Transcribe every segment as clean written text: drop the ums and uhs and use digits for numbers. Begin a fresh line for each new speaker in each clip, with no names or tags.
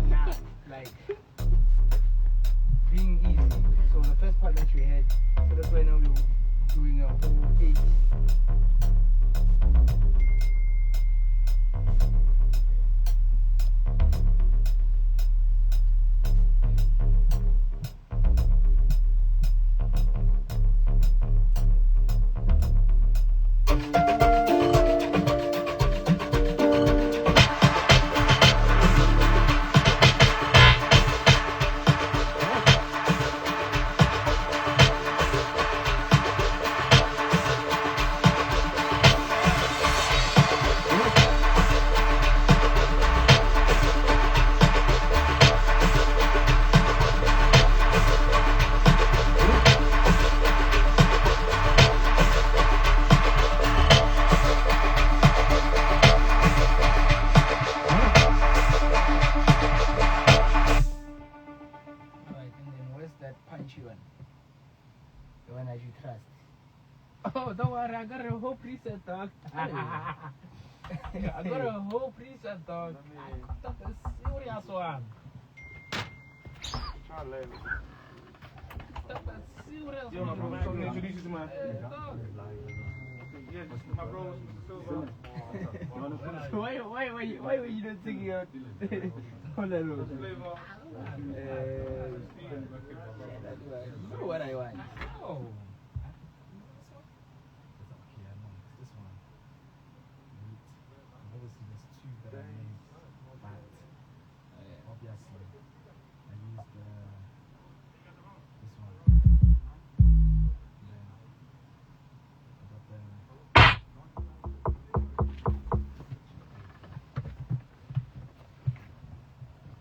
Nah, like being easy. So the first part that we had, so that's why now we're doing a whole page. The one that you trust.
Oh, don't worry, I got a whole preset, dog. I got a whole preset, dog. That's a serious one. That's a serious one.
Introduce you to my my bro was Silver.
Why were you not thinking out? Hold on. You know what I want.
Oh.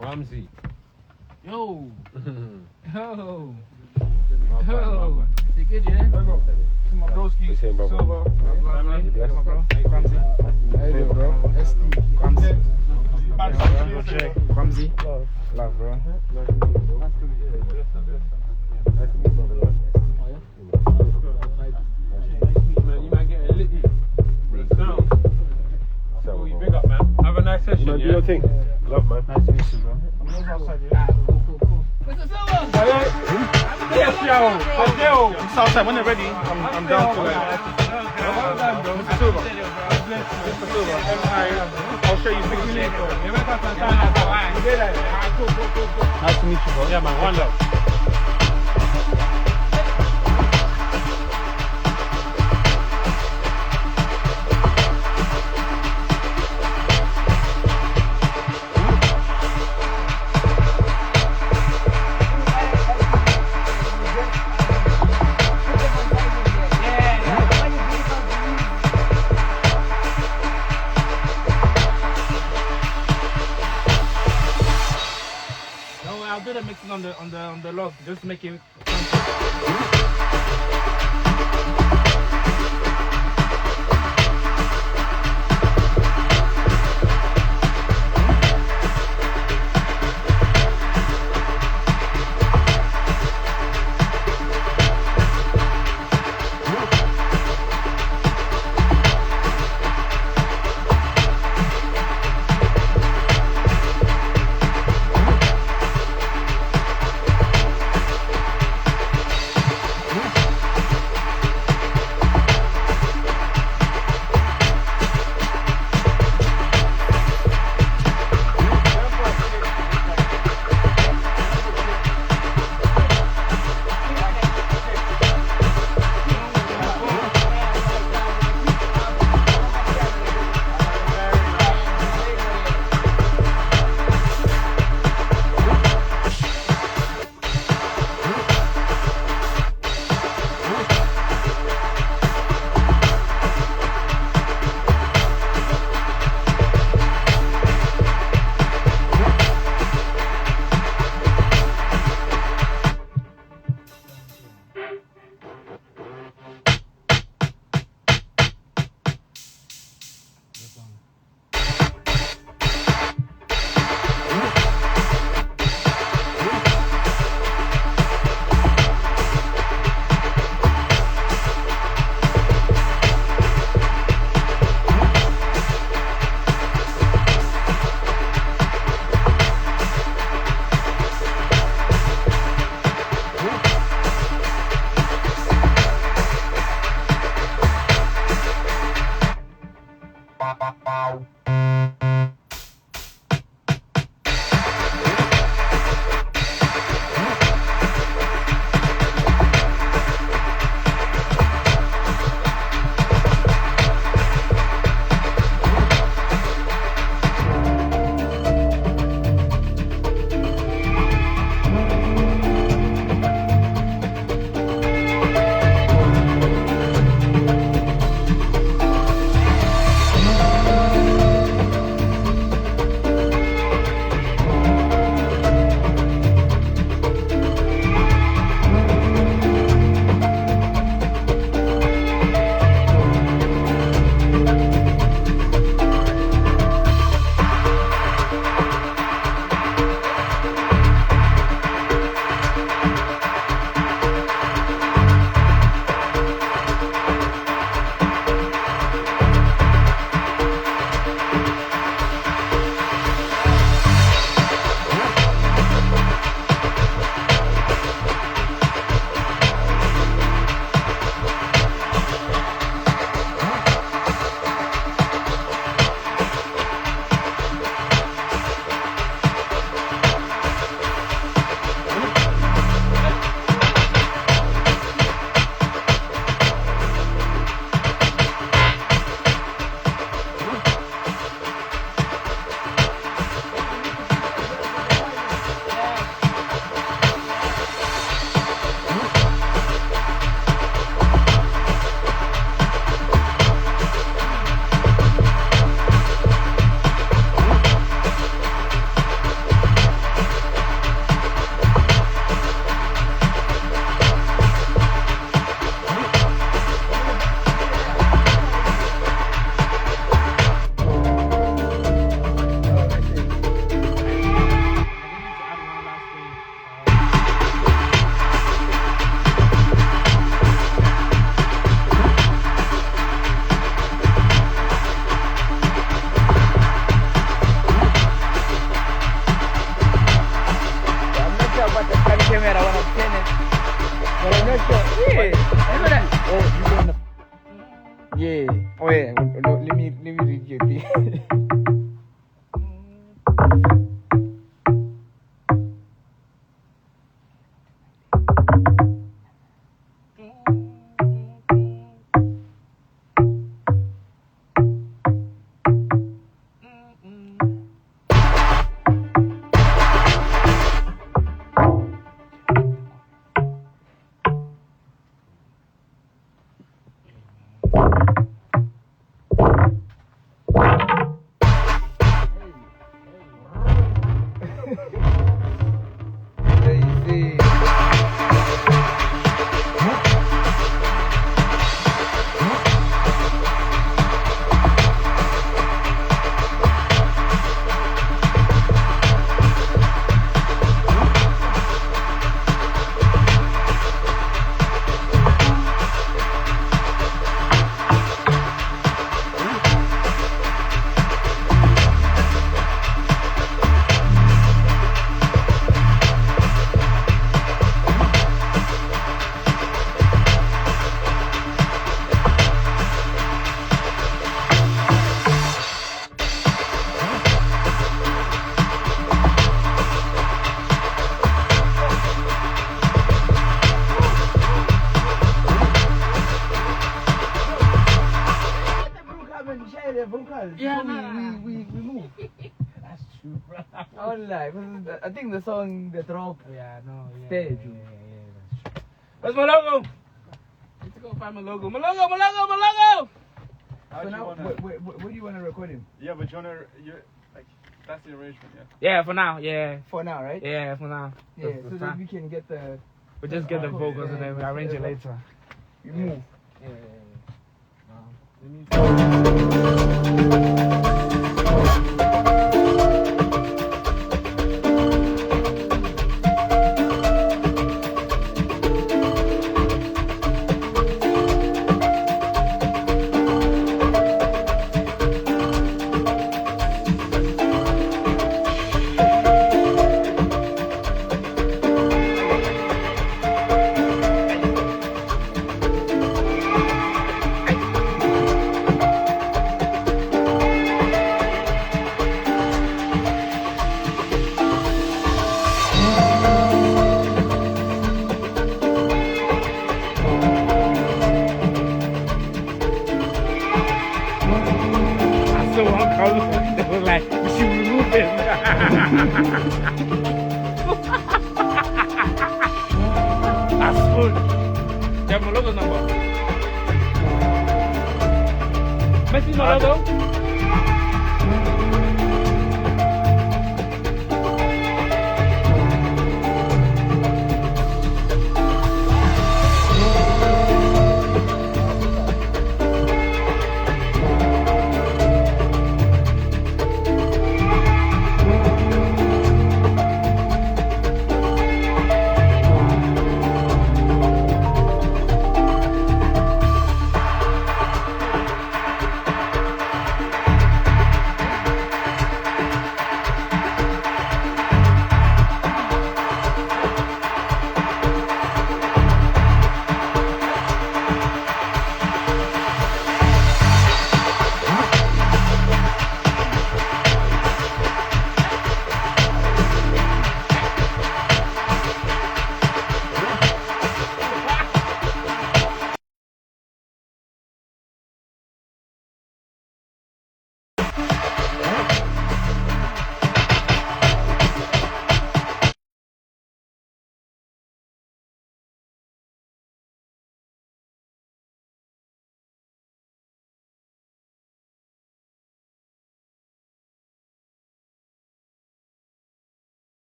Ramsey.
Yo. Yo. You good, yeah?
My broski. Silver.
Bless.
Hey, bro. SD. Ramsey. Ramsey. Love, bro.
You might get a litty. So, you big up, man. Have a nice session. Do your thing. Love, man.
Nice to meet you, bro. I'm going outside, yeah.
Cool. Mr. Silver!
Yes, yo. I'm outside. When they're ready, I'm down to it. Mr. Silver. Mr. Silver. I'll show you things. Nice to meet you, bro.
Yeah, man. One love.
I'll do the mixing on the log, just to make it.
Yeah. Oh yeah. Let me read your thing. Yeah, we move.
That's true, bro.
I think the song the drop.
Yeah, no, yeah.
Stage.
Yeah, that's true. Where's my logo? Let's go find my logo. My logo!
So now, where do you want to record him?
Yeah, but like, that's the arrangement, yeah?
Yeah, for now, yeah.
For now, right?
Yeah, for now.
Yeah, so that we can get the...
We just get the vocals and then we arrange it later.
You move.
Yeah. They were like, we should remove him. That's good. You have my logo number. Messi my logo.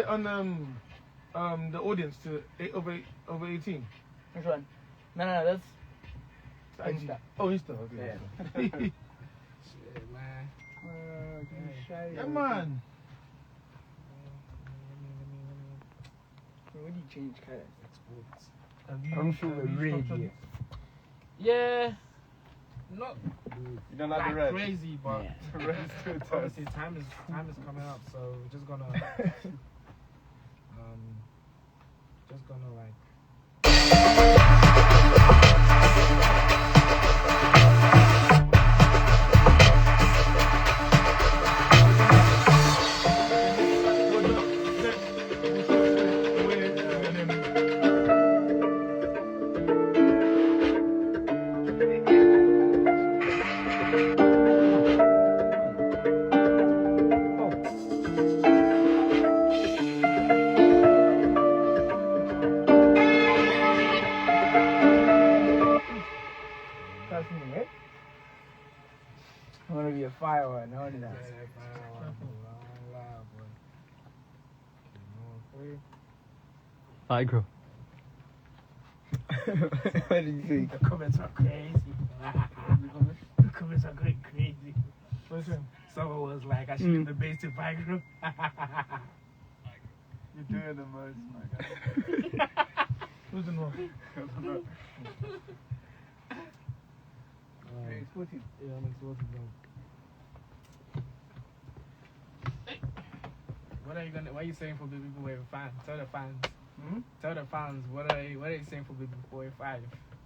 on the audience to over 18?
Which one? No, that's
IG.
Insta.
Oh, Insta. Okay.
Yeah.
Shit, man.
Yeah, man.
When do you change colors?
Exports.
I'm sure we're ready.
Yeah. Not
You don't
like crazy, but
Yeah.
The red is too tough.
obviously time is coming up, so we're just gonna like
Trust me, eh? I want to be a fire one, I want that.
Vigro.
What did you think?
the comments are crazy. The comments are going crazy. Someone was like, I should be the basic Vigro.
You're doing the most, my guy. Who's the one?
You're exporting.
Yeah, I'm exhausted now. What are you saying for Baby Boy 5? Tell the fans.
Hmm?
Tell the fans what are you saying for Baby Boy 5?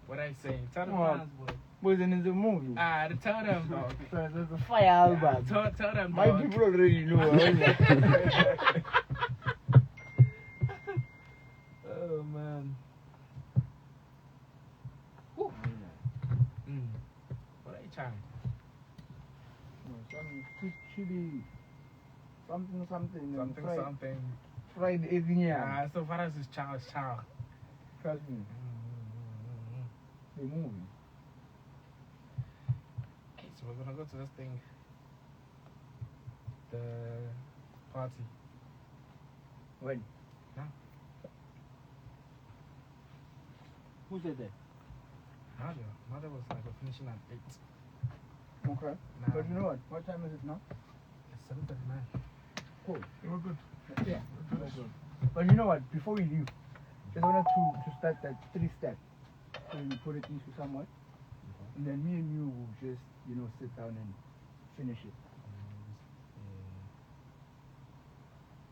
What are you saying? Tell the
What?
fans, boy.
Wasn't in the movie.
Tell them, dog.
There's a fire album.
Tell them,
My
dog.
people already know.
Oh man. Whew. What are you trying?
Some chili. Something.
Something.
Fried egg yam.
So far as it's chow, it's chow.
Trust me. The movie.
Okay, so we're gonna go to this thing. The party.
When?
Huh?
Who said that?
Mother was like finishing at 8.
Okay.
Nah.
But you know what? What time is it now?
It's 7:39.
Cool.
We're good.
Yeah. But you know what? Before we leave, just wanted to start that 3-step. So you put it into someone, and then me and you will just, sit down and finish it.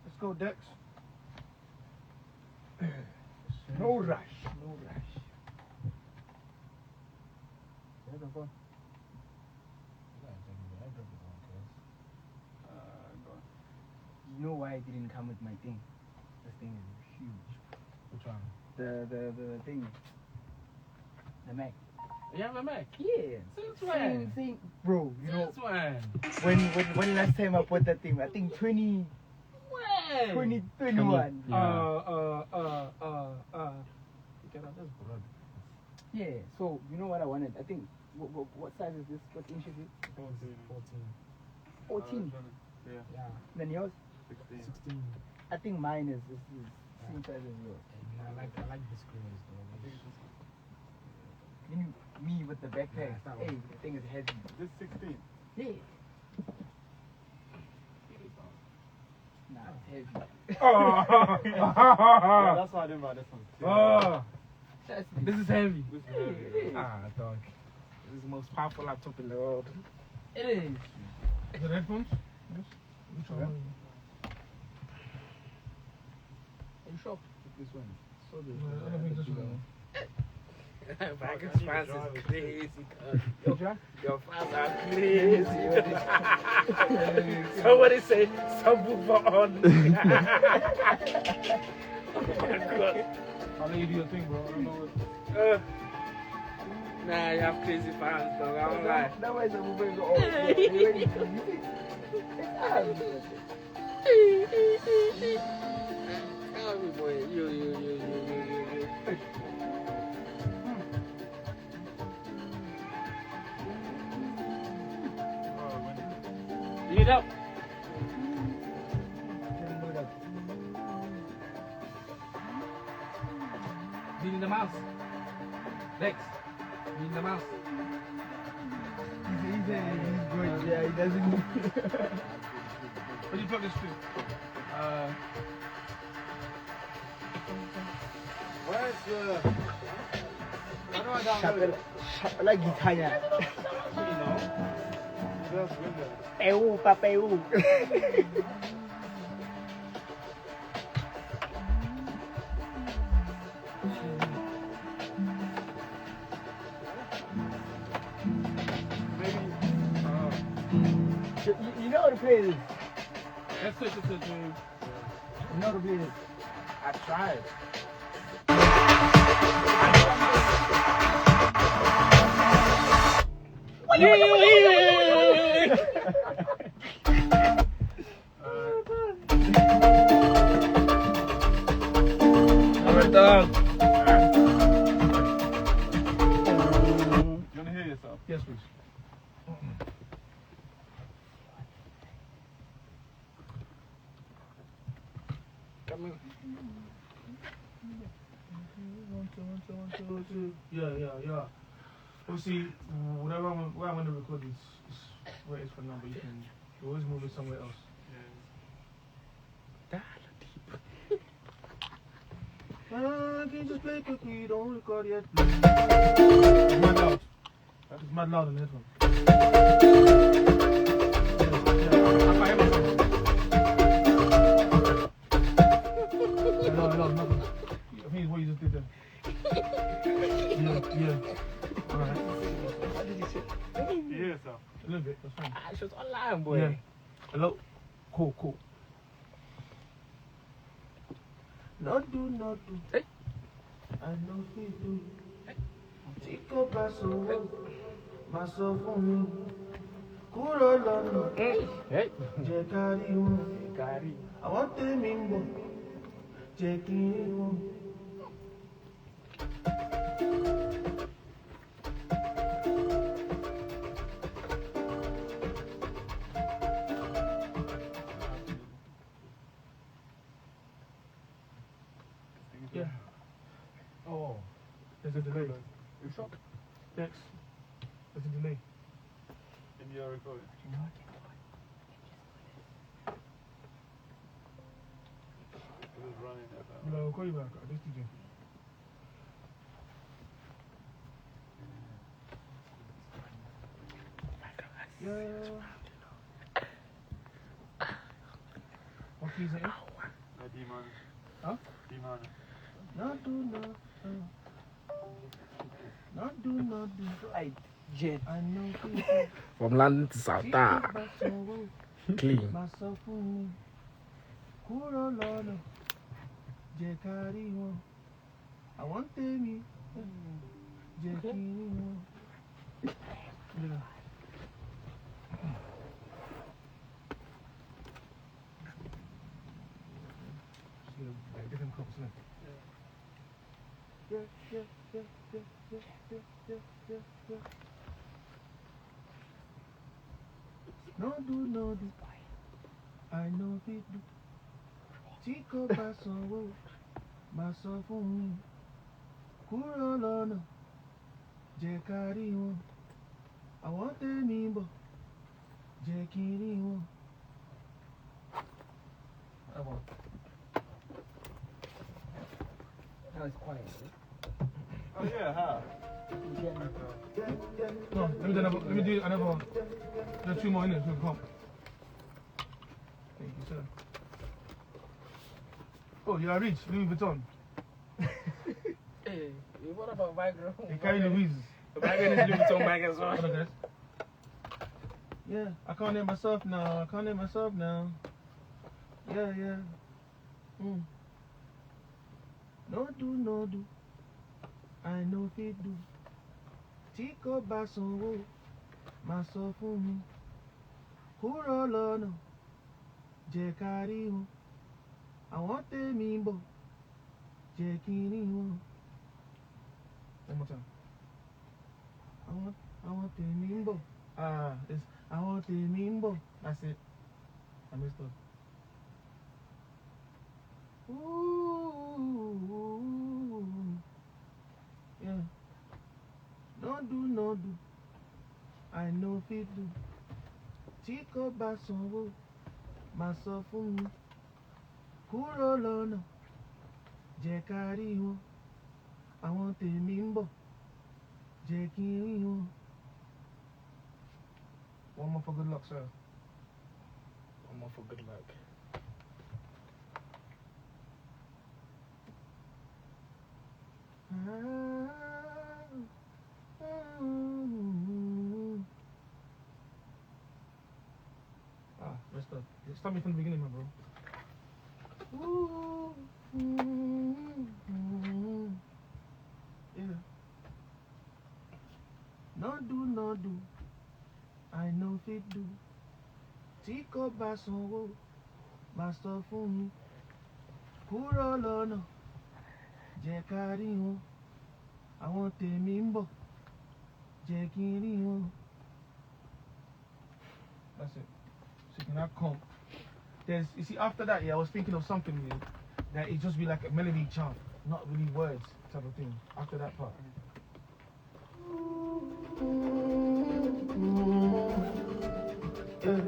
Let's go, Dex.
No rush. No rush. You know why I didn't come with my thing? This thing is huge.
Which one?
The thing. The Mac.
You have a Mac?
Yeah.
Since when?
Same, bro. You know,
Since
when last time I bought that thing, I think 2021.
when?
Yeah. So you know what I wanted? I think what size is this? What inch is it? 14.
Yeah.
Then yours?
16.
I think mine is same size as yours.
I like the screws though.
Me with the backpack.
Yeah, that
Hey,
one.
the thing is heavy.
This 16.
Yeah. Nah, it's heavy.
That's why I didn't buy this one.
Oh,
That's
this is heavy.
This is heavy.
Dog. This is the most powerful laptop in the world.
It is.
The headphones? Yes. Which one?
Are you shocked with this one? So
I don't think this one.
Vacan's fans is crazy.
Yo,
Your fans are crazy. Somebody say subwoofer on. Oh my God.
I'll let you do your thing, bro. I don't know what.
Nah, you have crazy fans, dog. I don't lie.
that way the movie go. Oh, yeah, you ready?
Tell me, boy. You. Lead up. Minnie the Mouse. Next. Minnie the Mouse.
He's good. Yeah, he doesn't move.
What do you plug this to?
Where's the... How do I download
Shaka
it?
like guitar.
You know? That's Windows.
Peu, papeu.
Maybe...
You know how to play this?
Let's switch it to...
You know how to play this?
I tried.
Alright, dog. You want to hear yourself?
Yes, please.
Yeah. Obviously, whatever where I'm going to record is where it's for now, but you always move it somewhere else. Can you just play quickly? Don't record yet. It's mad loud. It's mad loud in the headphones. I can't hear myself. Hello, nothing. I think it's what you just did there. Yeah. Alright.
Yeah, so.
A little bit, that's fine.
She was online, boy.
Yeah. Hello? Cool. Not do.
Hey.
I know we do. Chico paso, paso for me. Kuro lolo,
Hey.
jekari wo. I want the mimbo, jekiri wo. Yeah.
Oh.
There's a delay.
You sure?
Next. There's a delay.
In your recording. It was running at that.
But I'll call you back. I'll just do. Yeah. What keys are in?
D-minor.
Huh?
D-minor.
Not do.
Like jet.
I know people.
From London to South Clean.
Myself for me. Kuro lolo. Jekari wo. I want me. Jekiri wo. Yeah. Like different cups, isn't it? Yeah. No do. I know it do. Chico paso wo. Paso for me. Kuro lolo. Jekari wo. I want me, but Jekiri wo.
Now it's quiet.
Oh, yeah, huh?
No, let me do another one. There are two more in it, so we can come. Thank you, sir. Oh, you are rich, Louis Vuitton.
Hey, what about Vigro?
They carry Louise.
Vigro is Louis Vuitton bag as well.
Hold on, guys. Yeah, I can't name myself now. Yeah. No do. I know it do. Chico basso, myself for me. Kuro lono, jekari wo. I want the mimbo, jekiri wo. One more time. I want the mimbo. It's I want the mimbo. That's it. I messed up. Ooh.
know fit do. Tí kò bá sanwó, máa sọ fún mi. Kúrò lọ́nà, jẹ́ ká rí wọn. Àwọn tèmi ń bọ̀, jẹ́ kí n rí wọn. One more for good luck, sir.
One more for good luck.
Rest up. Start me from the beginning, my bro. Yeah. No do. I know fit do. Tí kò bá sanwó, máa sọ fún mi. Kúrò lọ́nà, jẹ́ ká rí wọn. Àwọn tèmi ń bọ̀, jẹ́ kí n rí wọn. That's it. So you can have comp. You see, after that, I was thinking of something that it just be like a melody chant, not really words type of thing. After that part. Yeah.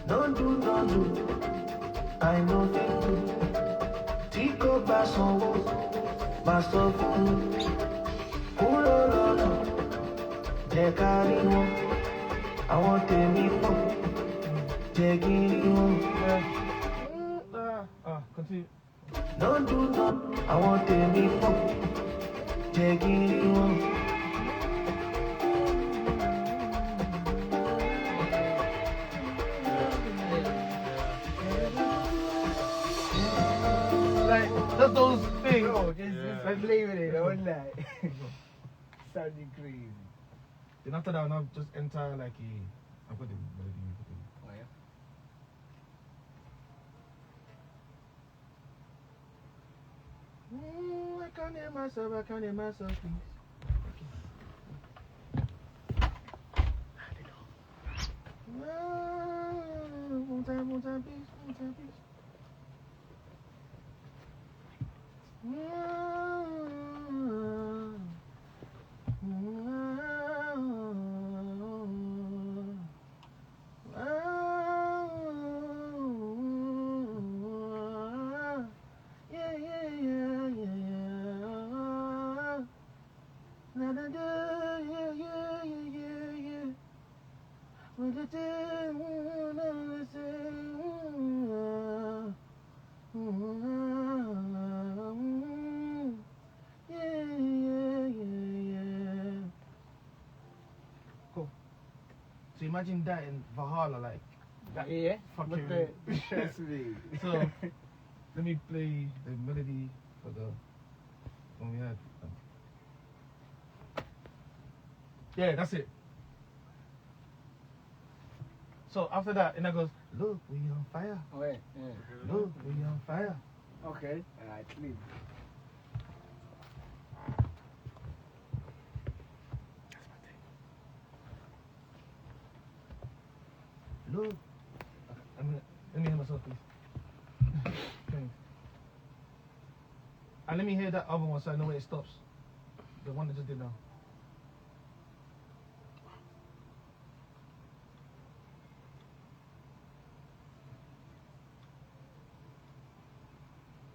Don't do. I know fit do. Tí kò bá sanwó, máa sọ fún mi. Kúrò lọ́nà, jẹ́ ká rí wọn. Àwọn tèmi pọ̀, jẹ́ kí n rí wọn. Continue. Don't do. Àwọn tèmi pọ̀, jẹ́ kí n rí wọn. Just those things.
No, just play with it, don't lie. Sounding crazy.
Then after that, I'll just enter like a. I've got the melody.
Oh, yeah?
I can't hear myself, please. One time, please. Cool. So imagine that in Valhalla, like that.
Yeah,
Fucking.
Trust me.
So let me play the melody for the one we had. Yeah, that's it. So after that, and that goes, look, we on fire.
Oh, yeah.
Look, we on fire.
Okay. Alright, clean.
Look. Let me hear myself, please. Thanks. And let me hear that other one so I know where it stops. The one that just did now.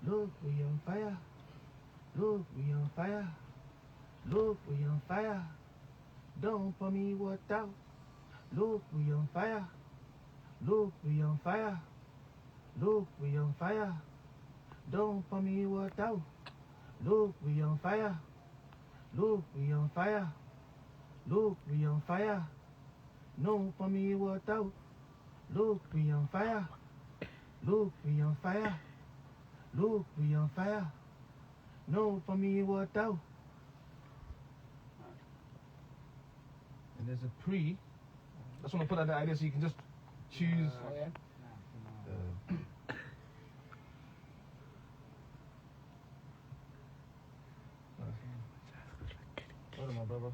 Look, we on fire. Look, we on fire. Look, we on fire. Don't pour me water. Look, we on fire. Look, we on fire. Look, we on fire. Don't pour me water. Look, we on fire. Look, we on fire. Look, we on fire. No pour me water. Look, we on fire. Look, we on fire. Look, we on fire. No pour me water. And there's a pre. I just want to put out the idea so you can just choose.
Oh, yeah.
What am I, brother?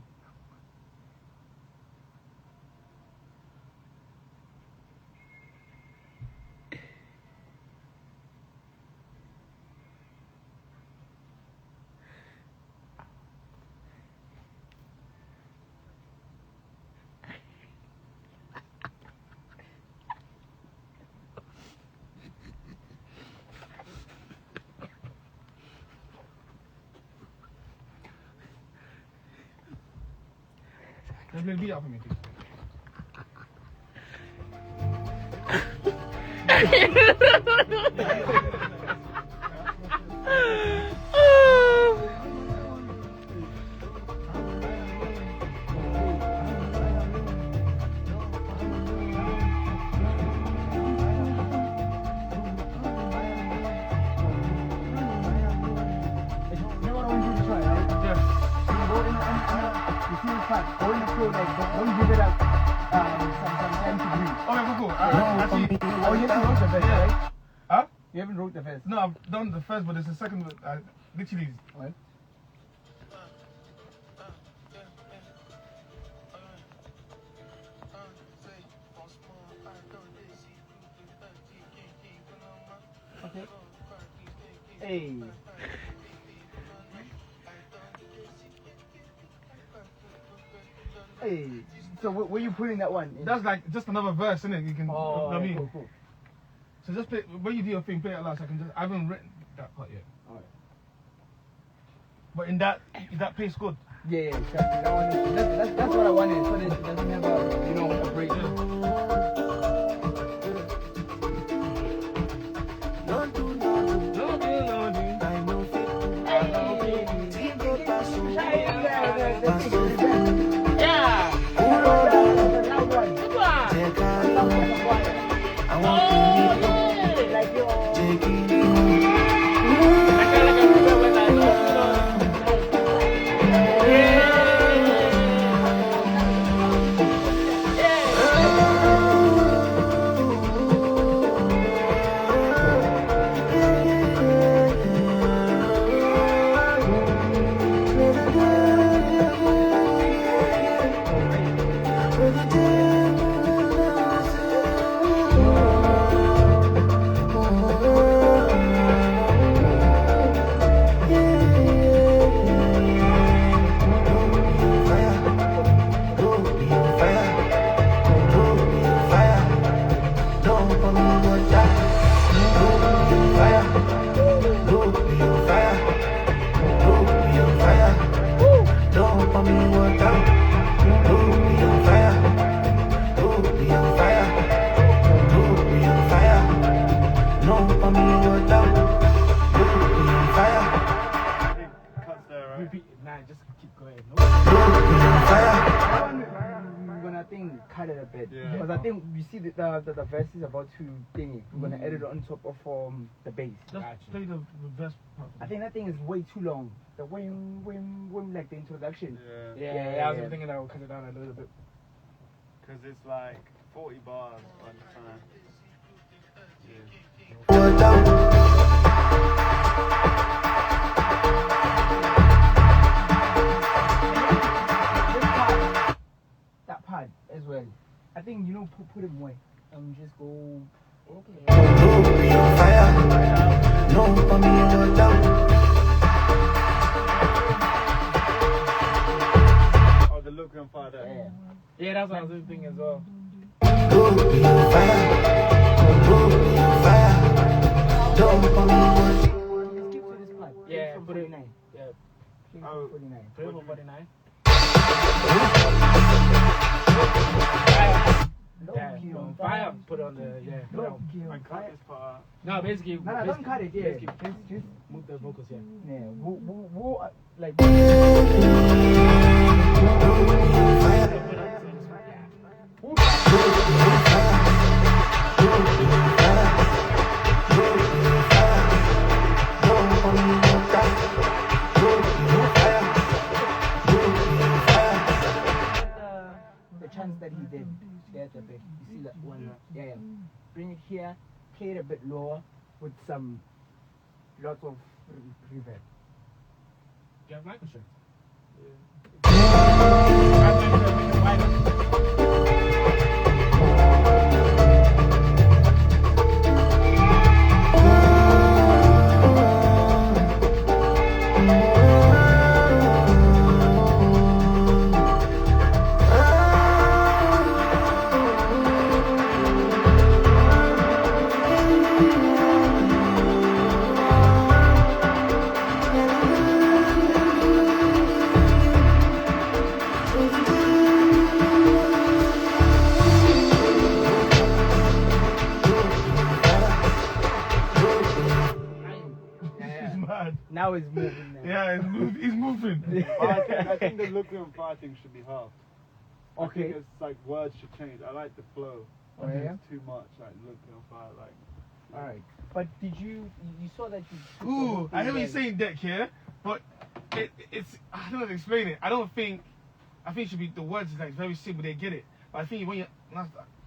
Can you play the beat out for me, please?
Don't give it up some time to breathe.
Okay, cool.
Oh, you haven't wrote the verse, right?
Huh?
You haven't wrote the verse.
No, I've done the first, but there's a second. Literally.
What? Okay. Hey. Hey. So where you putting that one?
That's like just another verse, isn't it? You can.
Oh,
you know what I mean?
cool.
So just play. When you do your thing, play it loud. So I can just. I haven't written that part yet.
Alright.
But in that pace good.
Yeah, that one is, that's what I wanted, so that it doesn't have a break. Cut it a bit because I think you see the verse is about to thingy. We're gonna edit it on top of the bass.
Just play the verse part.
I think that thing is way too long. The whim like the introduction.
Yeah, I was thinking I would cut it down a little bit.
Because it's like 40 bars by the time.
That part as well. I think put it away. Just go. Okay.
Oh, the look and fire there.
Yeah, that's what I was thinking as well. Yeah, put it. Yeah.
Oh,
49.
Put it for 49. Yeah, on fire. Put it on the Put it on.
I cut this part.
No, basically.
No, don't cut it. Yeah, just
move the vocals here.
Yeah, we'll like. The chance that he did, there's a bit. You see that one? Yeah. Bring it here, play it a bit lower with some lots of reverb.
You have microphone.
bad.
Now it's moving now.
Yeah, he's moving.
I think the look on fire thing should be half. I
Okay.
think it's like words should change. I like the flow.
Oh, yeah?
It's too much like look on fire like.
Alright. But did you saw that you took the
Ooh,
whole
I hear what
thing
you're saying, Deck, here, but it's I don't know how to explain it. I think it should be the words is like very simple. They get it. But I think when you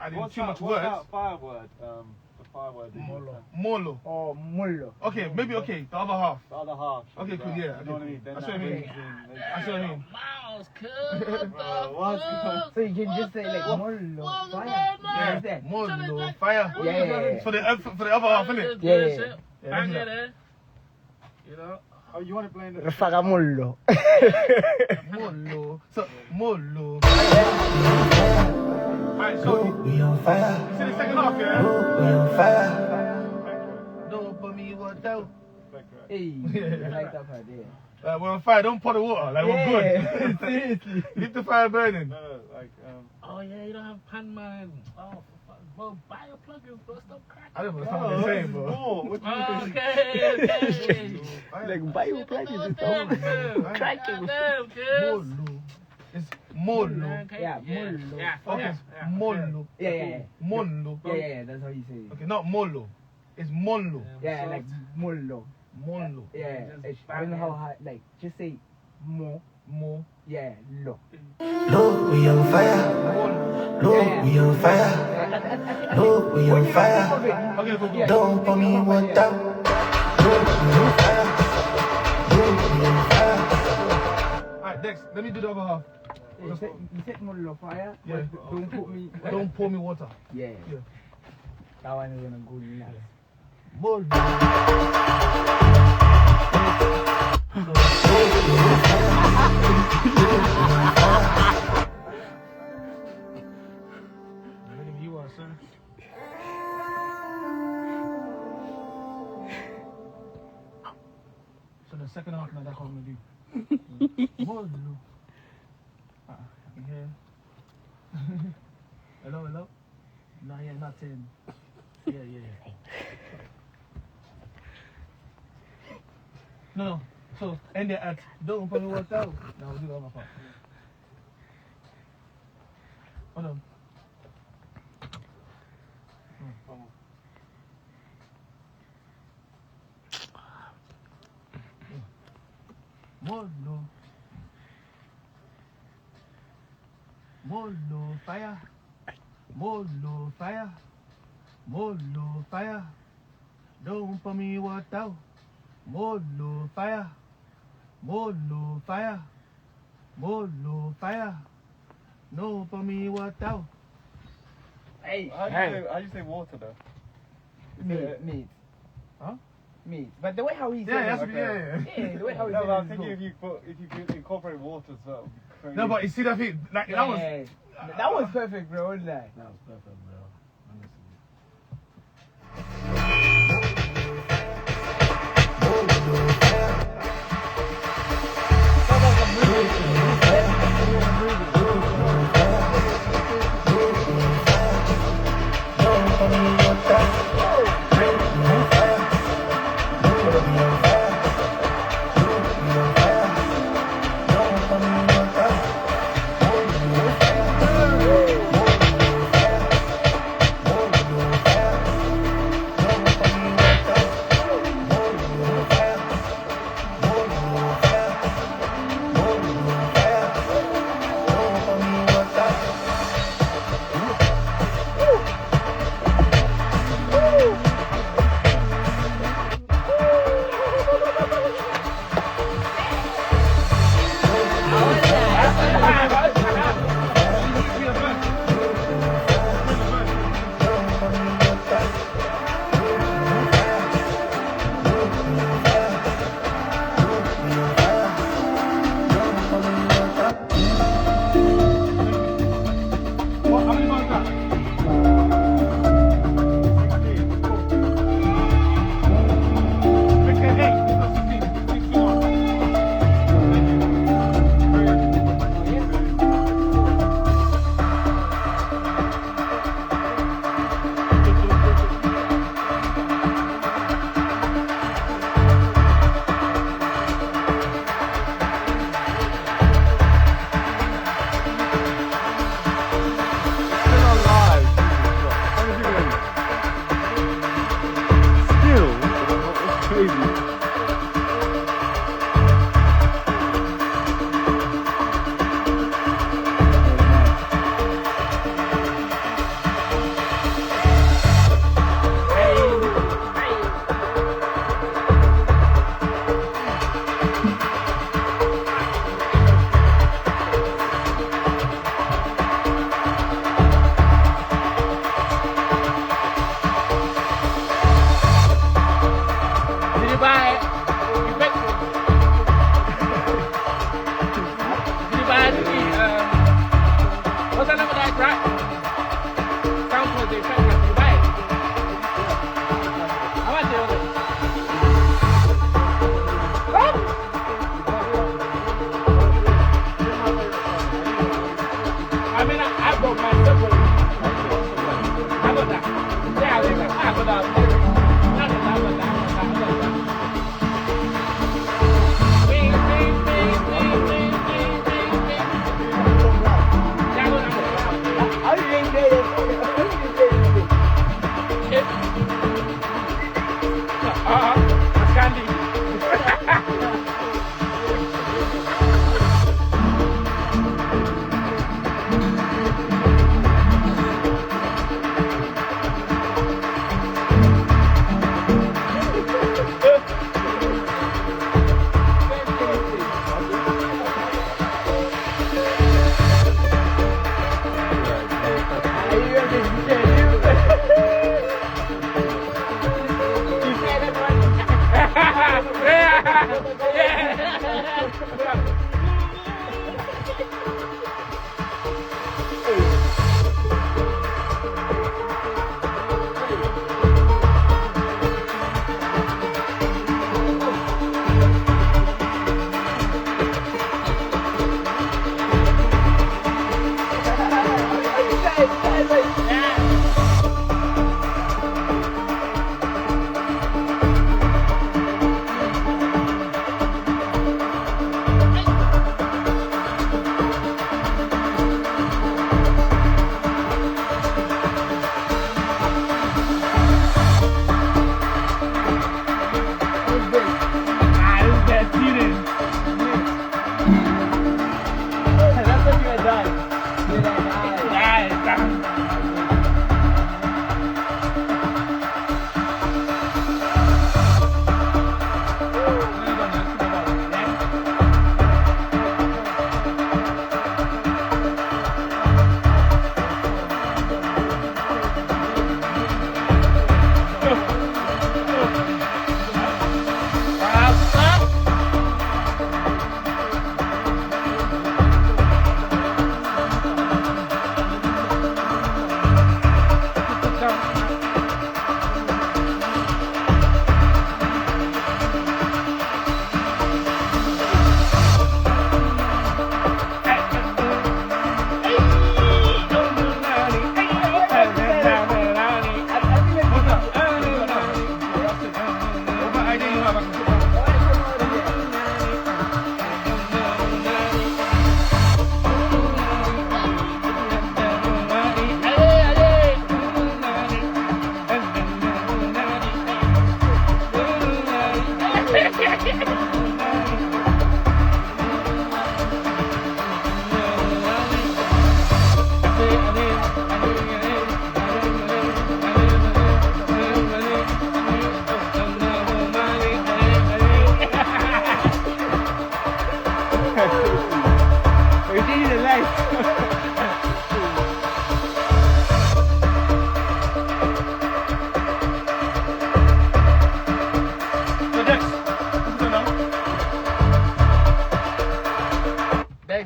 adding too much
What's
words.
that fire word? The fire word. that you
Molo.
said.
Molo.
Oh, mullo.
Okay, maybe okay. The other half.
The other half. should
Okay,
be
cool,
that.
yeah,
You know what I
okay,
mean? Then
that's
that
what I mean.
brings in-
That's what I mean.
Mouse, cuz. What the
Bro, what's
fuck?
So you can just say like
What
mullo.
the
Fire.
fuck,
Yeah,
Like that.
Molo, fire.
Yeah.
For the other half, innit?
Yeah.
Bang it, eh? You know?
Oh, you want to play in the.
Rafaga mullo.
Molo. So Molo. Alright, so we on fire. you see the second half, yeah? We on fire. Don't put me what out.
Hey, I like that part there.
We're on fire. Don't pour the water. Like we're good.
Seriously.
Leave the fire burning.
No, like
Oh, yeah, you don't have pan, man. Oh, for fuck. Bro, buy your plugins, bro. Stop cracking.
I don't know what they're saying, bro.
What do you think?
Okay.
Like buy your plugins and stuff. Cracking.
Damn, kids.
Molo. It's Molo.
Yeah, Molo.
Yeah,
Okay, Molo.
Yeah, yeah, yeah.
Molo.
Yeah, that's how you say it.
Okay, not Molo. It's Molo.
Yeah, like mullo.
Molo.
Yeah,
Just
I don't know how hard. Like just say mo.
Mo.
Yeah, lo.
Look, we on fire. Look, we on fire. Look, we on fire.
Okay,
cool.
Yeah.
Don't put me what out. Look, we on fire. Look, we on fire. Alright, Dex, let me do the other half.
You said mullo fire.
Yeah.
But don't put me.
Don't pour me water.
Yeah.
Yeah.
That one is gonna go nuts.
Molo.
Whatever you want, son.
So the second half now, that's what I'm gonna do. Molo. I can hear. Hello, hello. No, yeah, not 10. Yeah. No. So end it at don't put me what out. Now we'll do that on my part. Hold on. Molo. Molo fire. Molo fire. Molo fire. Don't put me what out. Molo fire. Molo fire. Molo fire. No put me what out.
Hey.
How do you say water though?
Meat.
Huh?
Meat. But the way how he said
Yeah,
it
that's
was,
what, yeah.
Yeah, the way how he
No,
said
but
it
I'm
was
thinking
good.
if you could incorporate water as well. Crazy.
No, but you see that thing, like that was.
Yeah, that was perfect, bro. Wasn't that?
That was perfect, bro. Honestly.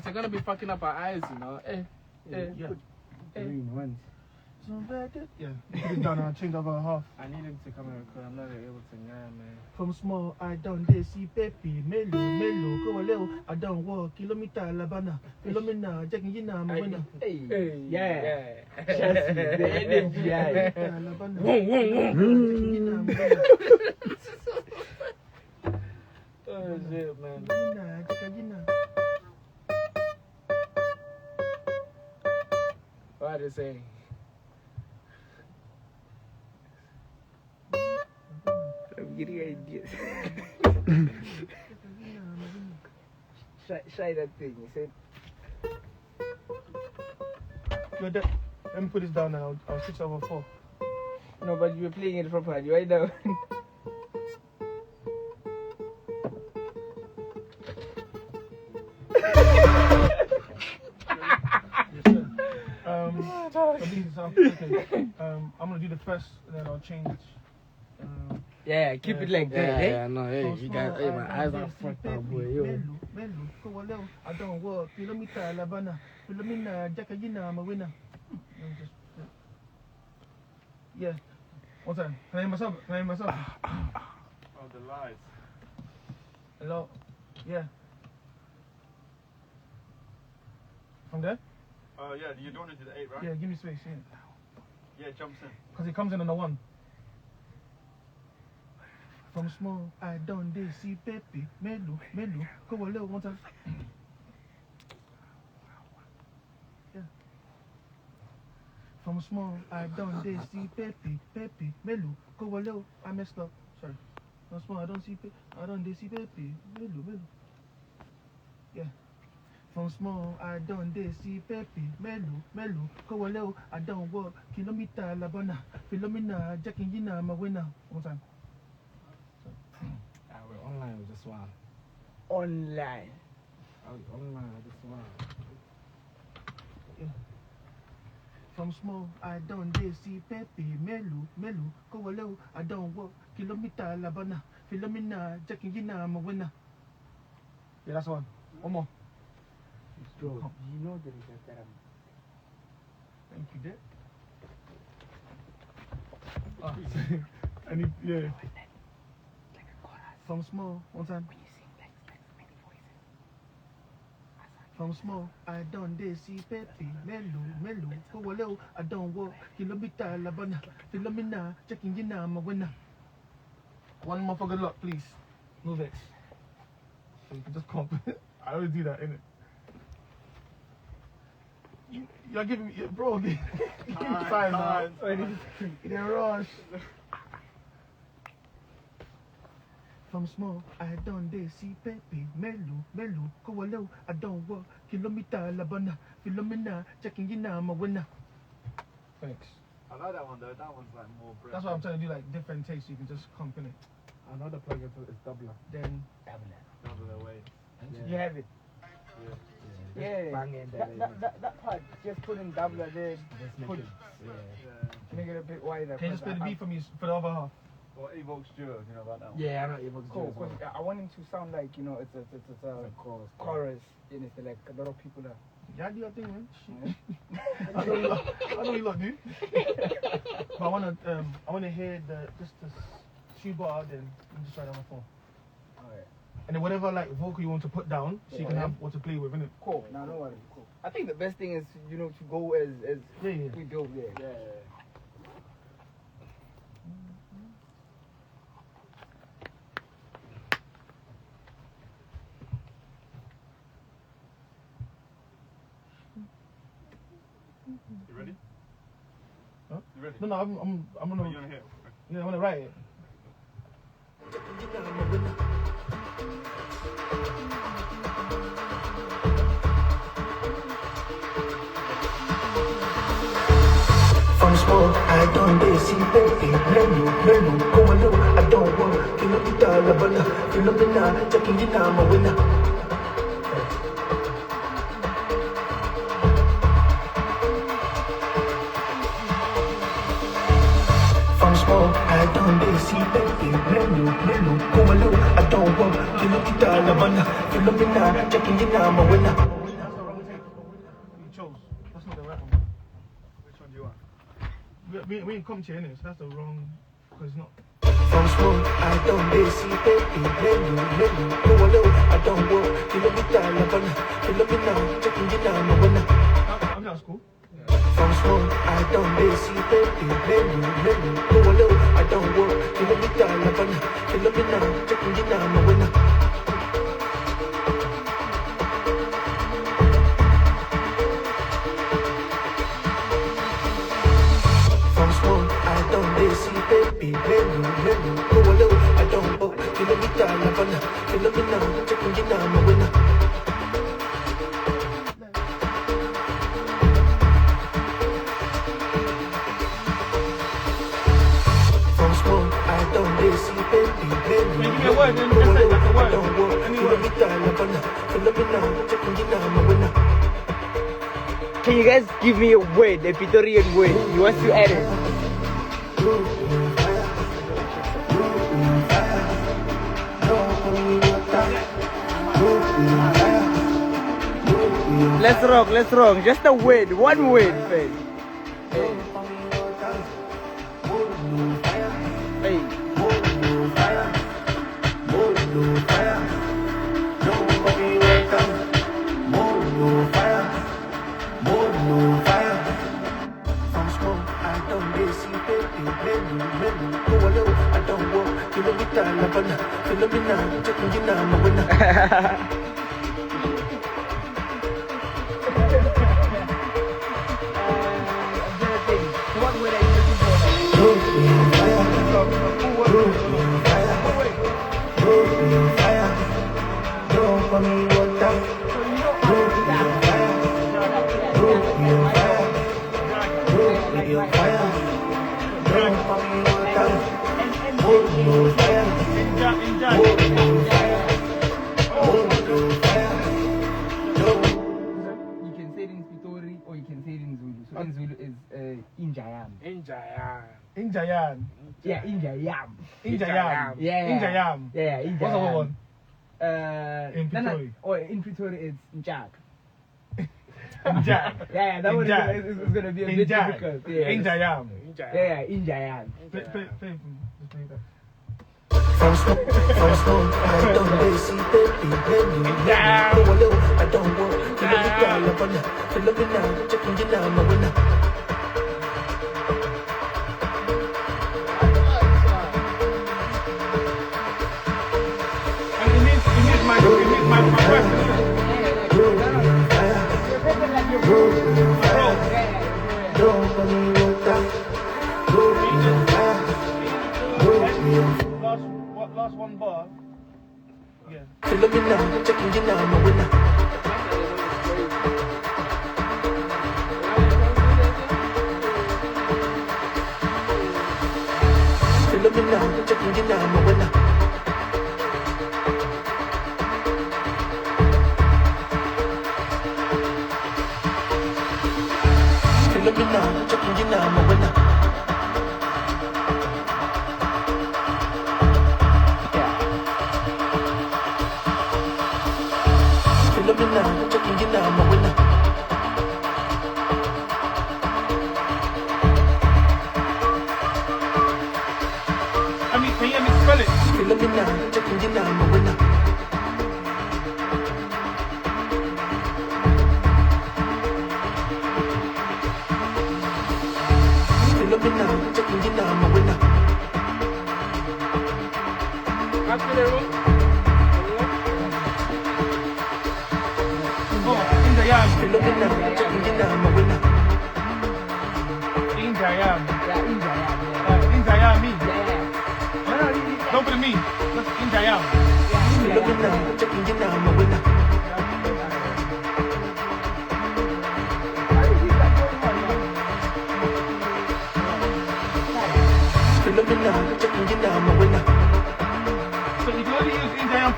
They're gonna be fucking up our eyes, you know.
Yeah.
Green ones.
So bad, yeah. Put it down and change over half.
I need him to come and record. I'm not able to, man.
From small, I don't they see Pepe, Melo, go a little, I don't walk, kilometer, Labana, Philomena, Jackie Gina, I'm a winner.
Hey.
Yeah.
Chelsea, the energy. Yeah.
Labana,
Whoom. Oh shit, man.
Jackie Gina.
What are they saying?
I'm getting ideas. Try that thing. You said.
You're dead. Let me put this down and I'll switch over 4.
No, but you were playing it properly right now.
I'm gonna do the first, and then I'll change.
Yeah, keep it like that.
Yeah, no, hey, you guys, hey, my eyes are fucked up, boy. Yo.
I don't work. Kilometer, Labana. Philomena, Jacagina, I'm a winner. Yeah. One time. Can I hear myself?
Oh, the lights.
Hello? Yeah. From there?
Yeah, you're doing it to the 8, right?
Yeah, give me space.
Yeah, it jumps in.
Because it comes in on the 1. From small, I don't they see Pepe, Melo, go a little one time. Yeah. From small, I don't they see Pepe, Melo, go a little. I messed up. Sorry. From small, I don't see I don't they see Pepe, Melo. Yeah. From small, I don't they see Pepe, Melo, go a little. I don't work. Kilometer, Labana, Philomena, Jackie Gina, I'm a winner. One time.
We're online with this one.
Online.
Online with this one.
Yeah. From small, I don't they see Pepe, Melo, go a little. I don't work. Kilometer, Labana, Philomena, Jackie Gina, I'm a winner. Yeah, that's one. One more.
Bro, you know the reason that
Thank you, Dad. I need, yeah. From small, one time. From small, I don't they see Pepe, Melo, go a little. I don't work. Kilometer, Labana, Philomena, checking you now, I'm a winner. One more for good luck, please. No vex. So you can just comp. I always do that, innit? You're giving me, bro, give me time now. In a rush. From small, I don't they see Pepe, Melo, go a little. I don't work. Kilometer, Labana, Philomena, checking you now, I'm a winner. Thanks.
I like that one though. That one's like more.
That's why I'm trying to do like different tastes so you can just comp in it.
Another plugin is doubler.
Then,
Double away.
you have it. Yeah.
Bang in
That part, just put in doubler there. Put, make it a bit wider.
can you just play the beat for me for the other half?
Or Evox Duo, you know about that one?
Yeah, I'm not able to do
Cool,
it. Well.
because I want him to sound like, you know, it's a chorus, and it's like a lot of people are.
Yeah, do your thing, man. I know you lot do. But I wanna hear just the shoe bar, then I'm just try it on my phone.
Alright.
And then whatever like vocal you want to put down, so you can have what to play with, innit?
Cool. No worries. Cool. I think the best thing is, you know, to go as
Yeah.
we do. Yeah.
You ready?
Huh?
You ready?
No, I'm
Oh,
gonna.
you wanna hear it?
Yeah, I'm gonna write it. smoke, I don't see baby. Menu, go low, I don't want. Kill up the dollar, fill up the night, checking it out, my winner. From smoke, I don't see baby. Menu, go low, I don't want. Kill up the dollar, fill up the night, checking it out, my winner.
You chose. That's not the right one.
Which one do you want?
We ain't come to you, innit? So that's the wrong. Because it's not.
From smoke, I don't see baby. Menu, go low, I don't want. Kill up the dollar, fill up the night, checking it out, my winner.
I'm that's cool.
From smoke, I don't see baby. Menu, go low, I don't want. Kill up the dollar, fill up the night, checking it out, my winner. From smoke, I don't see baby. Menu, go low, I don't want. Kill up the dollar, fill up the night, checking it out, my winner. From smoke, I don't see baby.
Give me a word, then just say like a word. Any word.
Can you guys give me a word, a Pitorian word? You want to add it? Let's rock. Just a word, one word, first. Hey. What word are you You can say it in Pitori or you can say it in Zulu. So in Zulu is Injayam.
Injayan.
Yeah, Injayam.
Injayam.
Yeah.
Injayam.
Yeah, Injayam.
What's the other one?
In
Pitori.
In Pitori it's Njak.
Injay.
Yeah, that one is going to be a bit difficult. Yeah.
Injayam.
Yeah, Injayam.
From smoke, I don't see baby. I don't want. Fill up the night, checking it out, my winner.
My question. Last one bar. Yeah.
Fill up the night, checking it out, my winner. Fill up the night, checking it out, my winner. Fill up the night, checking it out, my winner. Fill up the night, checking it out, my winner.
Can you hear me spell it?
Fill up the night, checking it out, my winner. Fill up the night, checking it out, my winner.
Injayam.
Fill up the night, checking it out, my winner.
Injayam.
Yeah, Injayam.
Injayam, me.
Yeah.
Don't put me. Just Injayam.
Fill up the night, checking it out, my winner.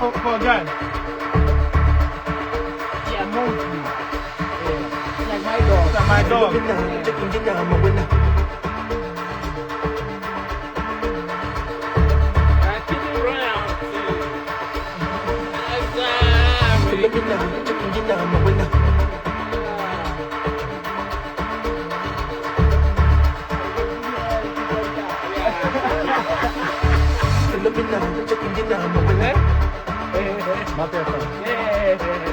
for a guy?
Yeah, mostly. Yeah. Like my dog.
Like my dog. My person.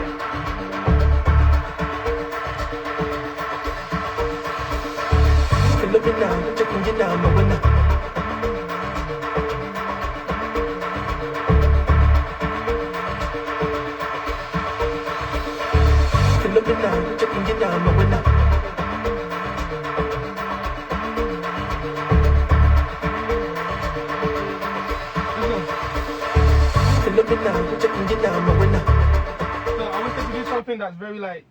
So I wanted to do something that's very like,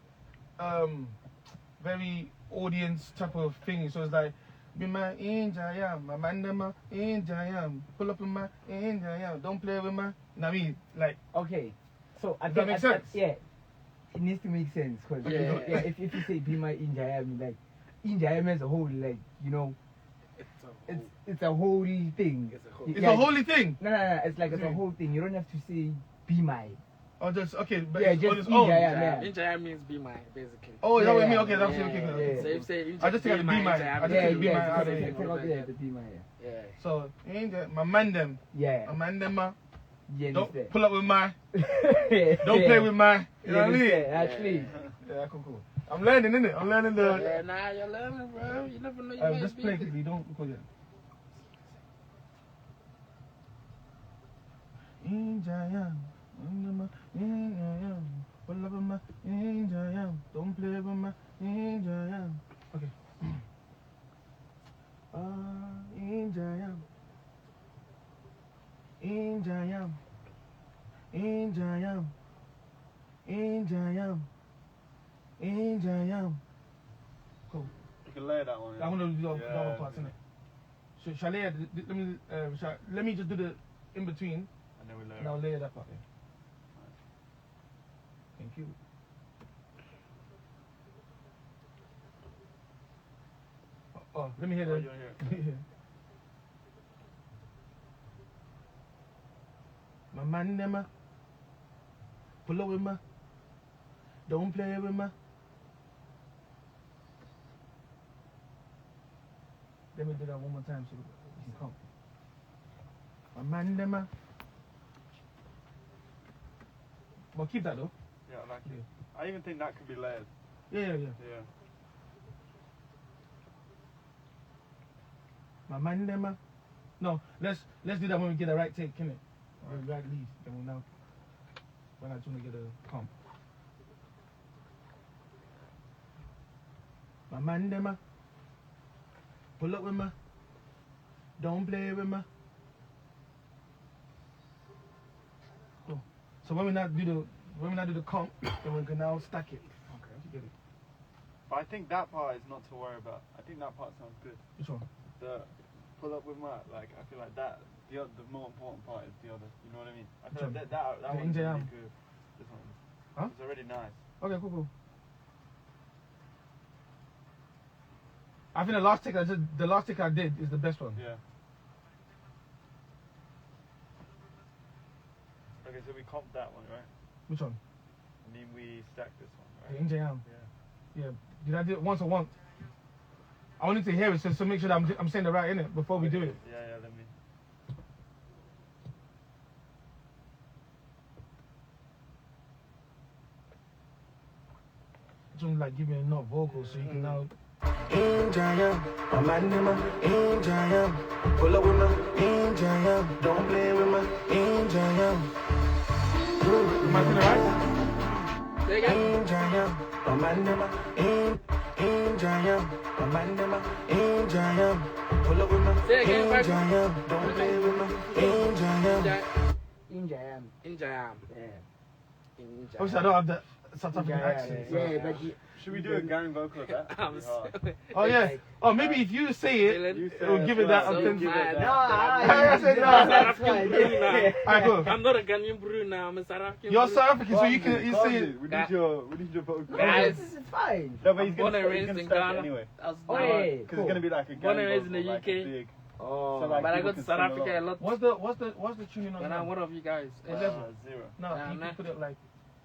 very audience type of thing. So it's like, be my injayam, my mandama injayam, pull up in my injayam, don't play with my. You know what I mean? Like,
Okay. So I
Does that
think
make sense?
yeah. It needs to make sense because if you say be my injayam, like injayam as a whole, like you know, it's a whole thing.
it's a holy thing.
No. It's like it's a whole thing. You don't have to say be my.
Or just okay, but
Yeah,
it's
just
on its own.
injayam.
Injaya means be my, basically.
Oh, is that what you mean?
Yeah,
Okay, that's
yeah,
okay.
yeah.
So if you say
I just think I be my. I just think it be my. out of here.
Take out the be my.
Yeah.
So injay, my mandem,
Yeah.
my mandema,
Yeah.
don't pull up with my,
Don't
don't play with my. You know what I mean?
Actually.
Yeah, cool. I'm learning, innit? I'm learning the.
Yeah, nah, you're learning, bro. You never know you might
Just
be
play
good.
quickly, don't record it. Injayam, injayam, pull up with my injayam, don't play with my injayam. Okay. Injayam, injayam, injayam, injayam, injayam. Cool.
You can layer that one.
I want to do the
Yeah.
other parts, innit? Shall I layer? Let me just do the in between,
And then we layer
and I'll layer that part. Yeah. Thank you. Oh, let me hear
Oh,
that.
you wanna hear it?
My man, them, pull up with me. Don't play with me. Let me do that one more time so you can come. My man, them. Well, keep that though.
Yeah, I like it.
Yeah.
I even think that could be layered.
Yeah.
Yeah.
My man, them. No, let's do that when we get the right take, innit? Or the right lead. Then we'll now. We're not trying to get a comp. My man, them. Pull up with me. Don't play with me. Cool. So when we not do the comp, then we can now stack it. Okay, you get it.
But I think that part is not to worry about. I think that part sounds good.
Which one?
The pull up with my, like, I feel like that, the more important part is the other. You know what I mean? I feel like that
The
one's
injayam.
really good. This one.
Huh?
It's already nice.
Okay, cool. I think the last take I did is the best one.
Yeah. Okay, so we comped that one, right?
Which one?
And then we stacked this one,
The
right?
injayam.
Yeah.
Yeah. Did I do it once or once? I wanted to hear it so make sure that I'm saying the right in it before we do it.
Yeah, let me.
Just like give me enough vocals so you can now.
Injayam, my man them Injayam, pull up with my Injayam, don't play with my Injayam.
Am I doing it right?
Say again.
Injayam, my man them Injayam, my man them Injayam, pull up with my
Say again,
Injayam, don't play with my Injayam.
Injayam.
Injayam.
Yeah.
Injayam.
Obviously I don't have that.
some type of accent.
Yeah, but
Should we do a gang vocal of that?
I'm
It'd be hard.
sorry.
Oh yeah. Oh, maybe if you say it,
You say
it'll
it
give it that.
first,
so
authentic-
give it that.
no,
I said no.
that's fine.
Alright, cool.
I'm not a Ghanaian brew now. I'm a South African.
You're
brew.
South African, so you can you say it.
We need your vocal.
Guys,
This is fine.
No, but
I'm
he's
born
gonna,
and
he's
raised
gonna
in
start it
Ghana.
anyway.
That's
Oh,
not-
yeah.
Because it's gonna be like a gang
Born and raised in
vocal,
the
like
UK.
a big.
Oh,
So, like,
But I
people
go to
can
South
sing
Africa a
along.
lot.
What's the tuning on
When
that?
I'm one of you guys.
11.
0.
No,
Nah,
you
nah.
can put it like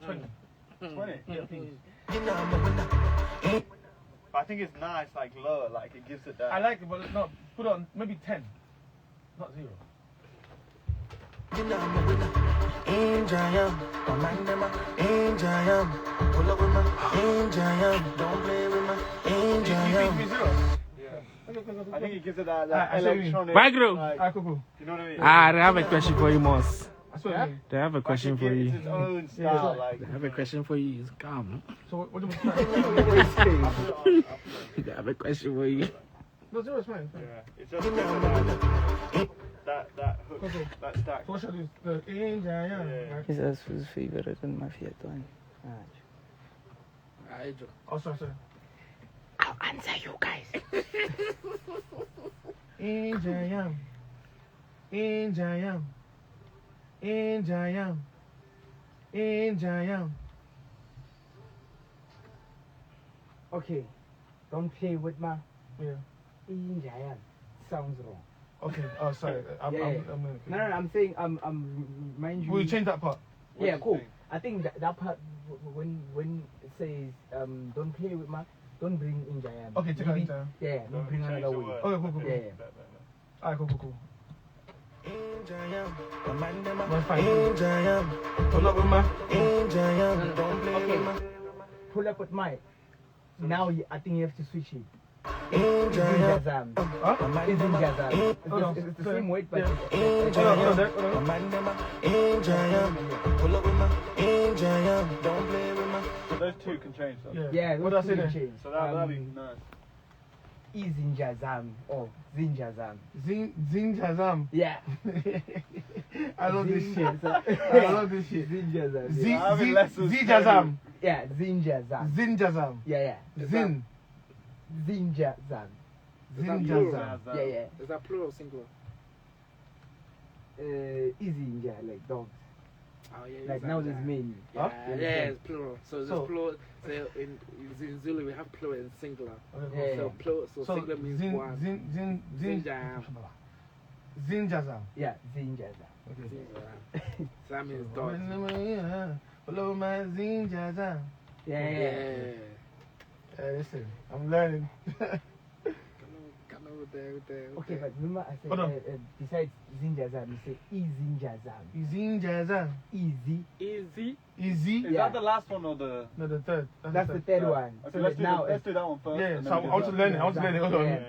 20.
20.
Yeah, please.
But I think it's nice, like lower, like it gives it that.
I like it, but no, put on maybe 10, not 0.
I think it gives it that,
I see what you mean.
electronic.
Vigro.
Like,
Cool.
you know what I mean?
I have a question for you, Moss.
That's what I mean.
I have a question for
It's
you.
its own style, like.
I have a question for you. Come.
So what do we
I have a question for you.
No, 0 is fine.
Yeah, it's just that hook, that stack.
So what should I do? The yeah.
Yeah.
Is his favorite and my favorite one.
Oh, sorry.
I'll answer you guys. Okay, don't play with my
Yeah.
Indian. Sounds wrong.
Okay. Oh, sorry. I'm
No, I'm saying mind you.
We'll change that part.
What
Yeah,
do you
cool.
think?
I think that part when it says don't play with my, don't bring in Jayam.
Okay, take out in Jayam.
Yeah, don't bring
Change
another
the
way.
word.
Okay, cool.
Yeah.
Alright, cool.
That's fine.
Pull up with my.
Okay. Pull up with my. Now I think you have to switch it. It's in Jazam.
Huh?
It's in Jazam.
Hold on.
It's the same word, but
Hold on.
So those two can change though.
yeah,
What did I say
those two
then?
change.
So that'll be nice.
Is in Jazam or Zin Jazam.
Zing Jazam.
Yeah.
I love this
Zin
shit.
Jazam.
I love this shit.
Zin Jazam.
Z
I'm having lessons.
Jazam.
Yeah, Zin Jazam.
Zin Jazam.
Yeah.
Zin.
Zin Jazam.
Zin
plural?
Jazam.
Yeah.
Is that plural or singular?
Easy in Jazz, like dogs.
Oh, yeah.
Like now there's many.
Yeah,
Huh?
yeah, it's plural. So there's
So-
plural. So in Zulu we have plural and singular.
Okay,
Yeah.
So plural. So singular means one.
Zin Jazam.
Yeah, Zin Jazam.
Okay.
Singular. So that means dog.
Hello, my Zin Jazam.
Yeah.
Listen, I'm learning.
Come on with that.
Okay, but remember I
Hold on.
said besides Zin Jazam, you say Zin Jazam.
Zin Jazam.
Easy.
Easy.
Easy.
Is
Yeah.
that the last one or the?
No, the third.
That's the third one.
Okay,
So
let's
that now
let's do that one first.
Yeah,
and
so
then
I
we
want
do
to
that.
learn it. I want to learn it. Hold on.
Yeah.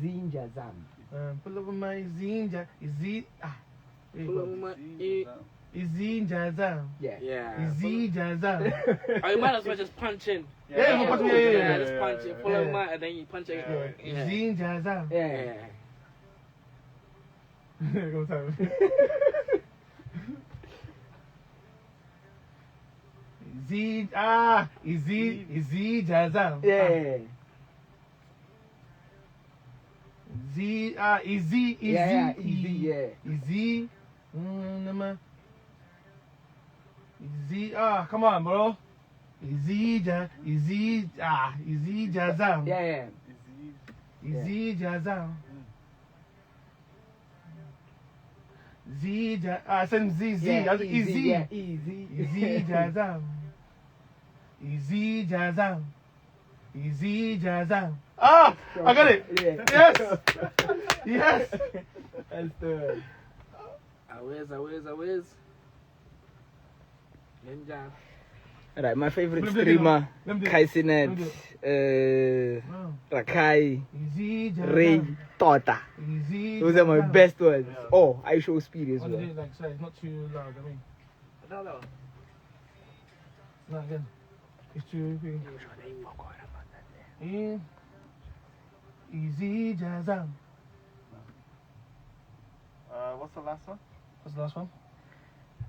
Zin Jazam.
Pull over my Zin Jazam.
Pull up my
Zin Jazam.
Yeah.
Yeah.
Zin Jazam.
Oh, you might as well just punch in.
Yeah,
punch-
yeah.
Just punch it. Pull
Yeah.
up my and then you punch it.
Yeah.
Zin Jazam.
Yeah.
Go time. Zin Jazam.
Yeah.
Easy.
Yeah, easy, yeah.
Easy. Easy. Come on, bro. Easy Jazam.
Yeah.
Easy Jazam. Send Z.
Yeah,
Easy.
Yeah, easy.
Easy Jazam. Easy Jazam. Easy Jazam. I got it.
Yeah.
Yes.
That's the
Awez. Ninja.
Alright, my favorite
Let me do it.
streamer,
Let me do it.
Kaisinet,
Wow.
Rakai,
Easy
Ray,
Jazam.
Tota.
Easy.
Those are my
Jazam.
best ones.
Yeah.
Oh, I show speed as
I want to
well.
do it like so it's not too loud. I mean,
No.
not again. It's too big. Easy Jazam.
What's the last one?
What's the last one?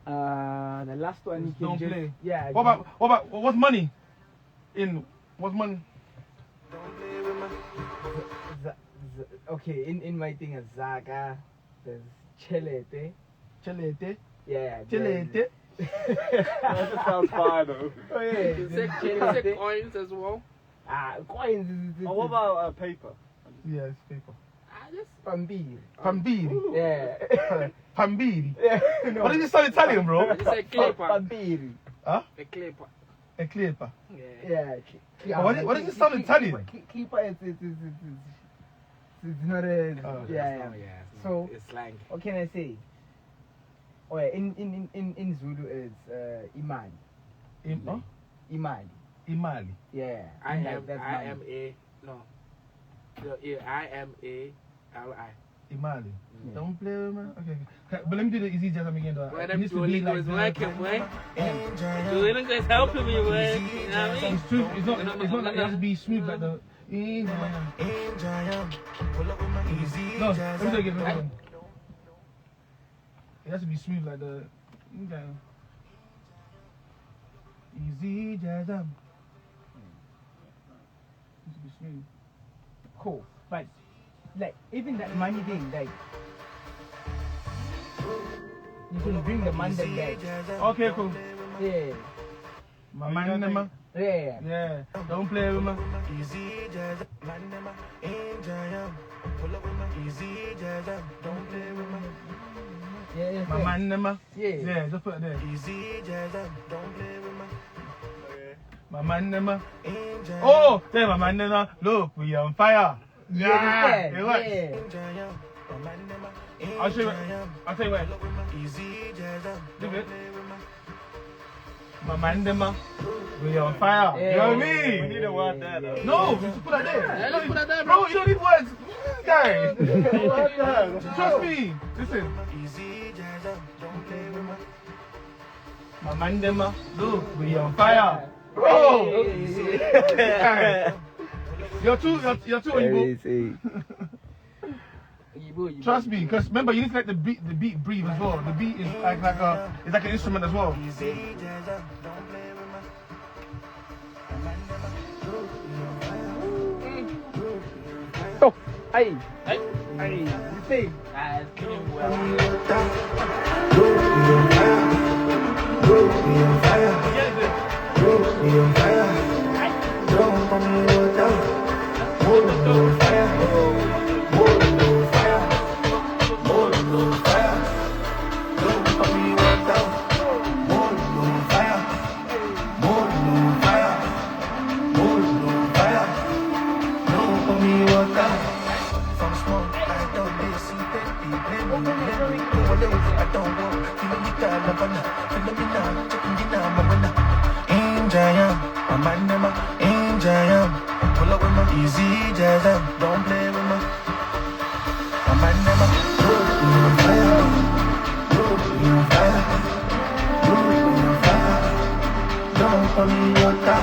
The last one you can
Don't
just
play.
yeah.
What about what's money? What's money?
Okay, in my thing is Zaga, there's Chelete.
Chelete.
Yeah.
Chelete.
That just sounds fire though.
Oh yeah.
You say coins as well?
Coins.
Oh, what about paper?
Yes, paper.
Just
Pambiri.
Pambiri.
Yeah.
Pambiri.
Yeah. No.
What did you sound Italian, bro?
You say clipper.
Pambiri.
Huh?
A clipper.
A clipper.
Yeah.
Yeah.
What does it sound Italian?
Keeper it's not a yeah. So
It's slang.
what can I say? Oh yeah, in Zulu it's Imani. Imani.
Imali.
Yeah.
I
Like,
am
that's
I
money.
am a no. I am a L-I.
Imali.
Yeah.
Don't play with me. Okay. But let me do the easy jazz again though.
Boy,
It
them
needs to be
Duolingo
like
is
the-
working, boy. Duolingo is helping me, boy. You know what I mean?
It's true. It's not like it has to be smooth like the. No, let me do it again. It has to be smooth like the. Easy jazz. It has to be smooth.
Cool. But like even that money thing, like you can bring the mandem back.
Okay, cool.
Yeah.
My man, them,
Yeah.
yeah. Don't play with me.
Easy jazz, man, them enjoy. Pull up with my easy jazz, don't play with my
Yeah.
My man, them,
Yeah.
yeah. Just put it there.
easy jazz, don't play with my
My man, them.
enjoy.
Oh, there, my man, them. Look, we on fire.
Yeah.
Yeah, it works.
Yeah.
Enjoy, my man, them
I'll show you. I'll tell you where.
easy jazz,
Leave it.
play with my
My man, them. We on fire. You know what I
We
mean?
need a word there though.
No, you should put that there.
Yeah, let's put that there,
Bro, you don't need words. Guy.
Word there.
Trust me. Listen.
easy jazz, don't play with my
My man, them. Look, we on fire. Bro. Guy. You're too Oyibo. Trust me, because remember you need to let the beat breathe as well. The beat is like it's like an instrument as well.
easy jazz, don't play with my
Oh, hey. Hey. You see?
Easy jazz, don't play with my man, don't call me water.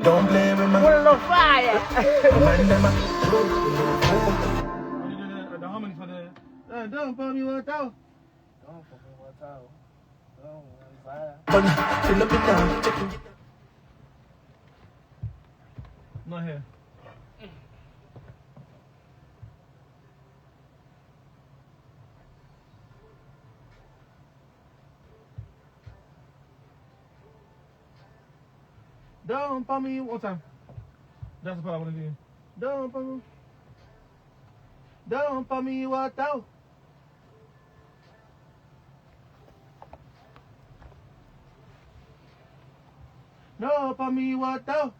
Don't play with my
Fire.
man,
The harmony for the. Don't put me what out. Not here. Don't put me one time. That's the part I want to do. Don't put me. Don't put me what out. No, put me what out.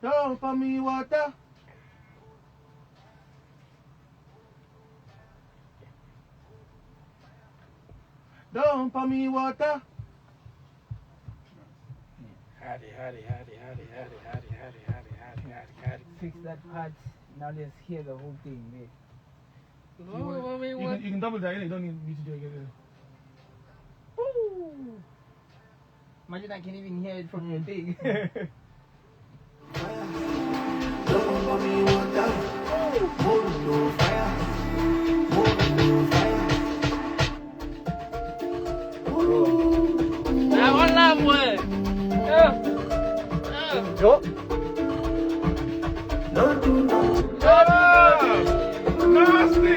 Don't put me water. Don't put me water.
Fix that part. Now let's hear the whole thing. Wait.
You can double that, innit? You don't need me to do it again.
Imagine I can even hear it from your thing.
Don't want me one down. Hold no fire. Hold no fire.
I want that one.
Don't do no.
Nasty!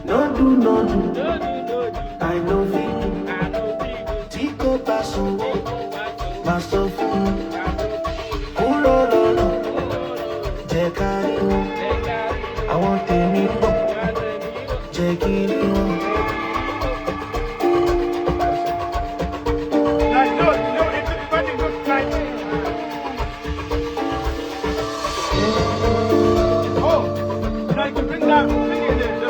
Don't do no. I know people. Tico paso. Paso fun. Kulololo. Jekari. I want the meatball. Jekiri.
Like, no, it's funny, good like. Oh, now you can bring that thing in there, the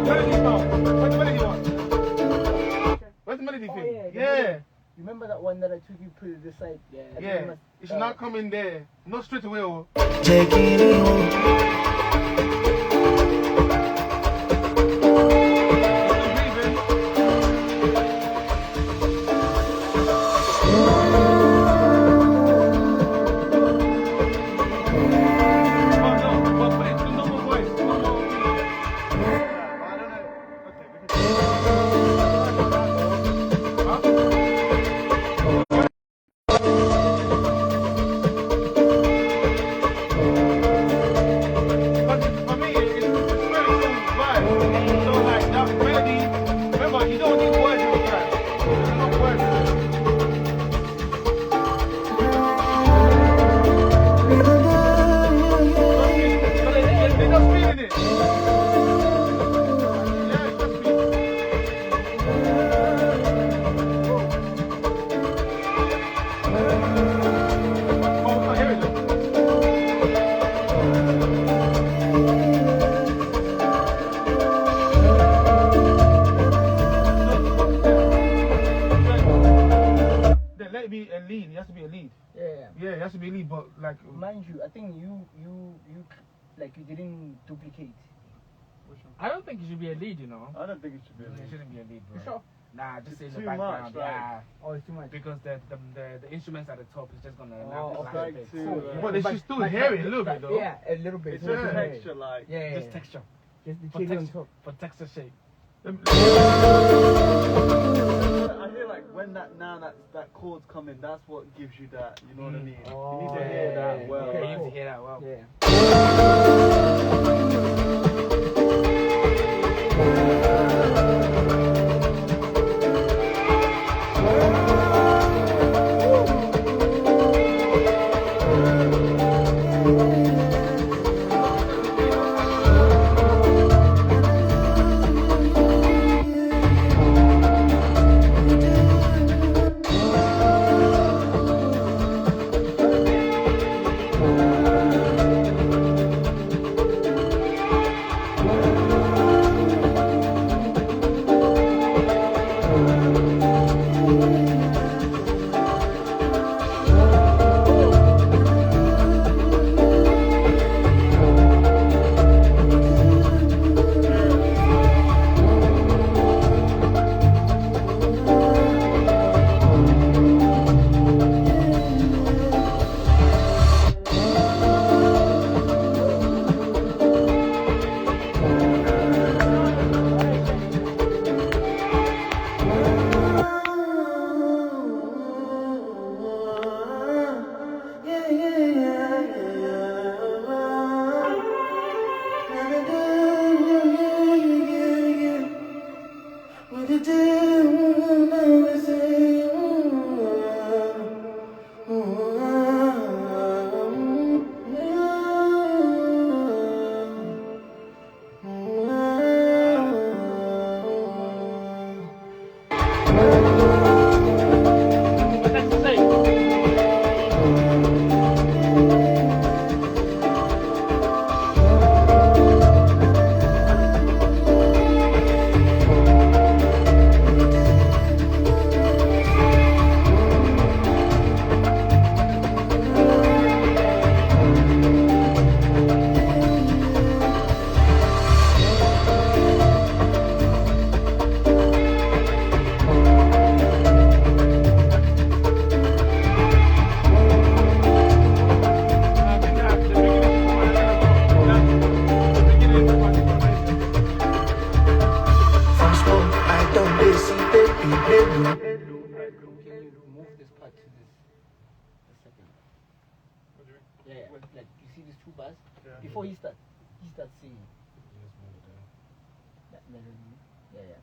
melody song. What's the melody one? What's the melody thing? Yeah.
Remember that one that I took you put it aside?
Yeah. It should not come in there. Not straight away. Oh.
Jekiri.
Yeah, it has to be elite, but like
mind you, I think you like you didn't duplicate.
I don't think it should be a lead, you know.
I don't think it should be a
It
lead.
shouldn't be a lead, bro.
You sure?
Nah, just in the
too
background.
much, right?
Yeah.
Oh, it's too much.
Because the instruments at the top is just gonna
Oh,
knock
okay.
it
Too,
cool.
but they should still hear it a little bit though.
Yeah, a little bit.
It's
so
just
it's
an
okay.
extra, like.
Yeah,
Just texture.
Just the
For
cherry on
texture,
top.
for texture shape.
I hear like when that chord's coming, that's what gives you that. You know what I mean?
Oh,
you need to hear that well.
okay,
You
like,
need to hear that well.
Yeah.
before he starts singing. That melody. Yeah.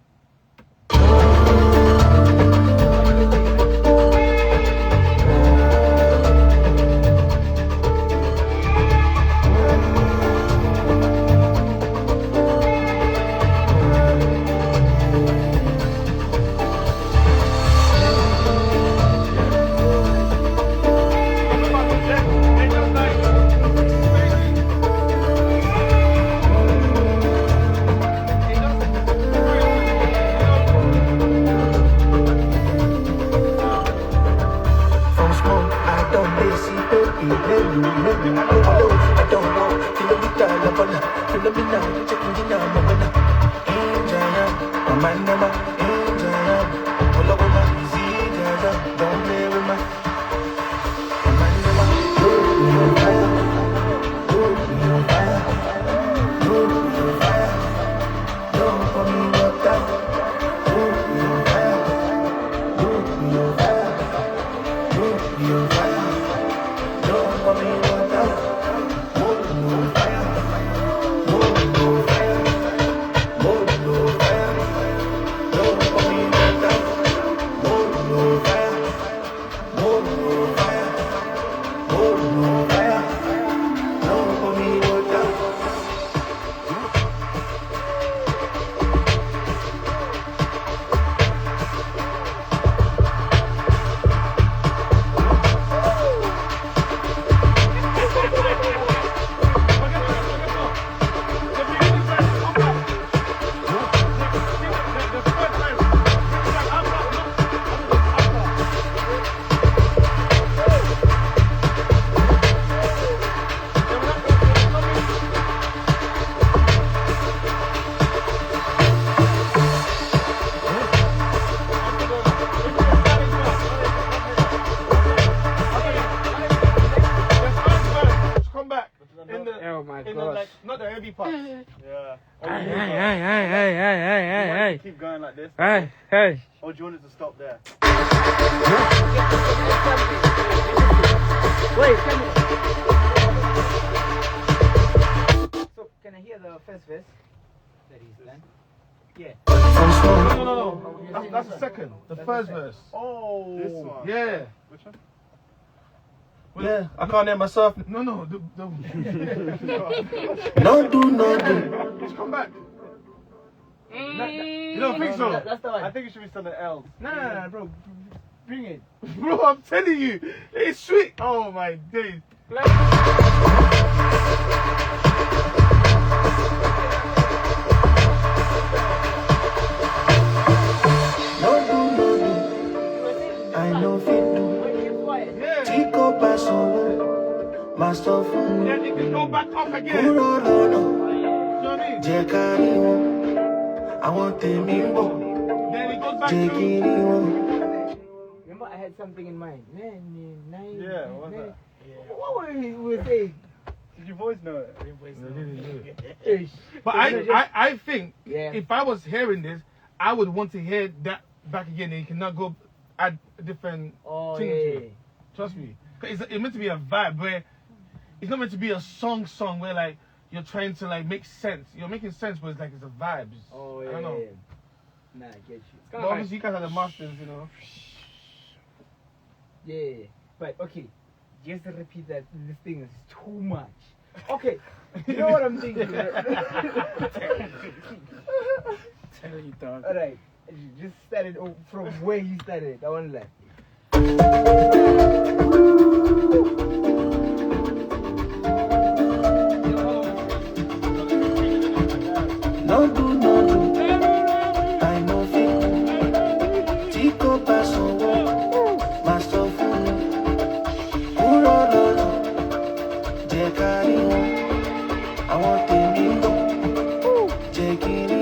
Not the heavy parts.
Yeah.
Hey.
Keep going like this.
Hey.
Or do you want it to stop there?
Wait, So, can I hear the first verse that he's done? Yeah.
No. That's the second. The first verse.
Oh. This one.
Yeah.
Which one?
Yeah, I can't hear myself.
No.
No do.
Just come back. You don't think so?
That's the one.
I think it should be something else.
No, bro. Bring it.
Bro, I'm telling you, it's sweet. Oh my days.
I know fit do. Chico paso, master phone.
Then you can go back up again.
No.
You know what I mean?
Jekari, I want the mimbo.
Then it goes back to.
Remember, I had something in mind.
Yeah, what was that?
What were we saying?
Did your voice know it?
But I think
Yeah.
if I was hearing this, I would want to hear that back again. And you cannot go add a different thing to it. Trust me. 'Cause it's meant to be a vibe where it's not meant to be a song where like you're trying to like make sense. You're making sense, but it's like it's a vibe. I don't know.
Nah, I get you.
But obviously you guys are the masters, you know.
Yeah, but okay, just to repeat that this thing is too much. Okay, you know what I'm thinking?
Tell you, dog.
Alright, just start it from where he started. I want to like.
No do. I know fit do. Chico paso, master phone. Jekari, I want the mimbo. Jekiri.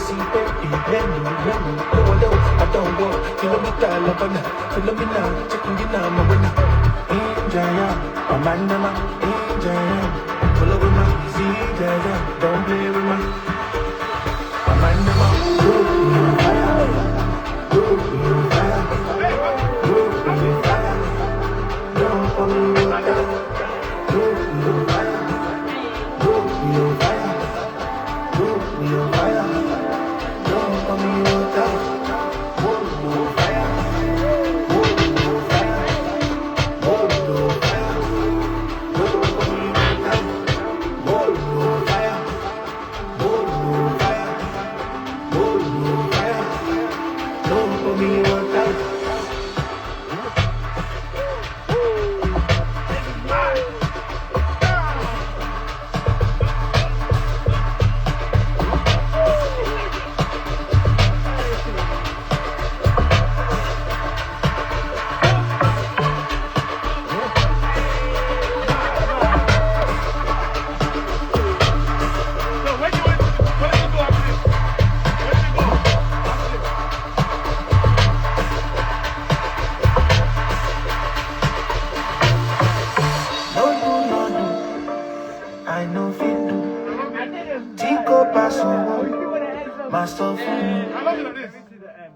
see baby, menu, I don't want kilometer, labana, Philomena, checking in on my winner. Injaya, Amanda, Injaya, follow with my easy, don't play with my Amanda, don't follow me with that.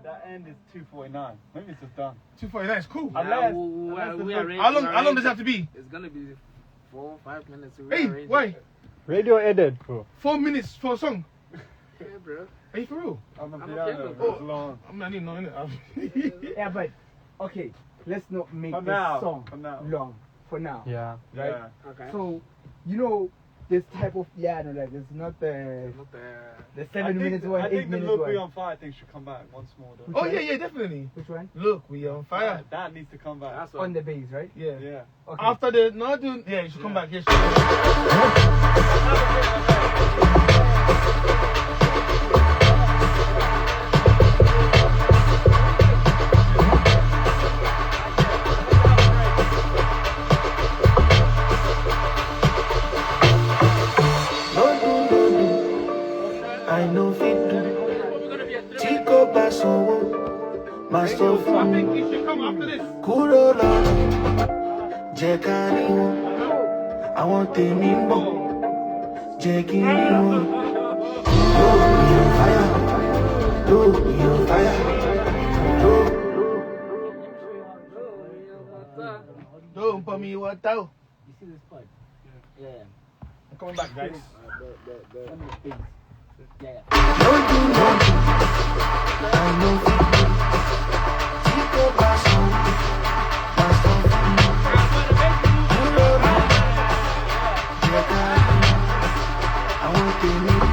That end is 2:49. Maybe it's just done.
2:49 is cool.
How
long does it have to be?
It's gonna be 4 or 5 minutes.
Hey, why?
Radio edit, bro.
4 minutes for a song.
Yeah, bro.
Are you for real?
I'm a
I'm a
piano.
piano.
It's long.
I mean, I didn't know it.
Yeah, but okay, let's not make
For
this
now,
song
for now.
long. For now.
Yeah.
Right?
Yeah.
Okay.
So, you know, this type of piano, like, it's not the
Not
the
I
7
think,
minutes one,
I
8
think the
minutes
Look
one.
We On Fire thing should come back once more though.
Oh, yeah, definitely.
Which one?
Look, we on fire.
That needs to come back.
That's
On the bass, right?
Yeah.
Yeah.
Okay.
After the, no, dude, yeah, you should come back. Yes,
I know fit do. Chico Basso, Master
I think you should come after this.
Kurola, Jekani, I want the nimbo, Jekini, look me on fire,
Don't put me what out.
You see this part? Yeah.
I'm coming back, guys.
One of the things. Yeah.
don't do nothing, I know fit do. Chico Basso, Master Kurola, Jekani, I want the nimbo,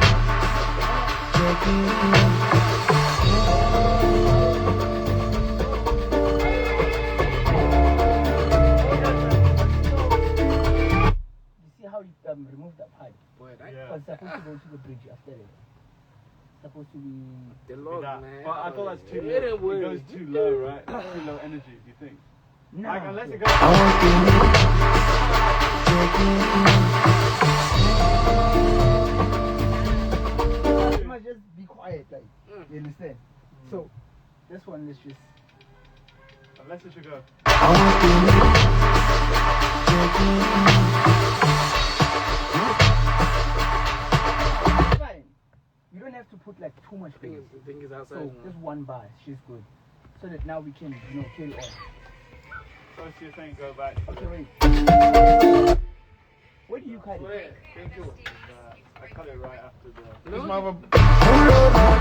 Jekini.
You see how you remove that part?
Boy, that
Because it's supposed to go to the bridge after it. It's supposed to be.
the log,
That.
man.
But I thought that's too
It
low.
ain't
It
worth
goes
it.
too low, right? That's too low energy, do you think?
No.
Like, unless it
I
goes.
want the nimbo, Jekini.
You must just be quiet, like. You understand? So, this one, let's just.
Unless it should go.
I want the nimbo, Jekini.
Fine. You don't have to put like too much bass.
The thing is outside.
So, just one bar, she's good. So that now we can, carry on.
So you're saying go back.
Okay, wait. Where do you cut it?
Thank you. I cut it right after the.
This is my other-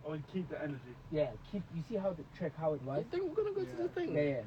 Or keep the energy.
Yeah, you see how the track, how it was?
I think we're gonna go to the thing.
Yeah.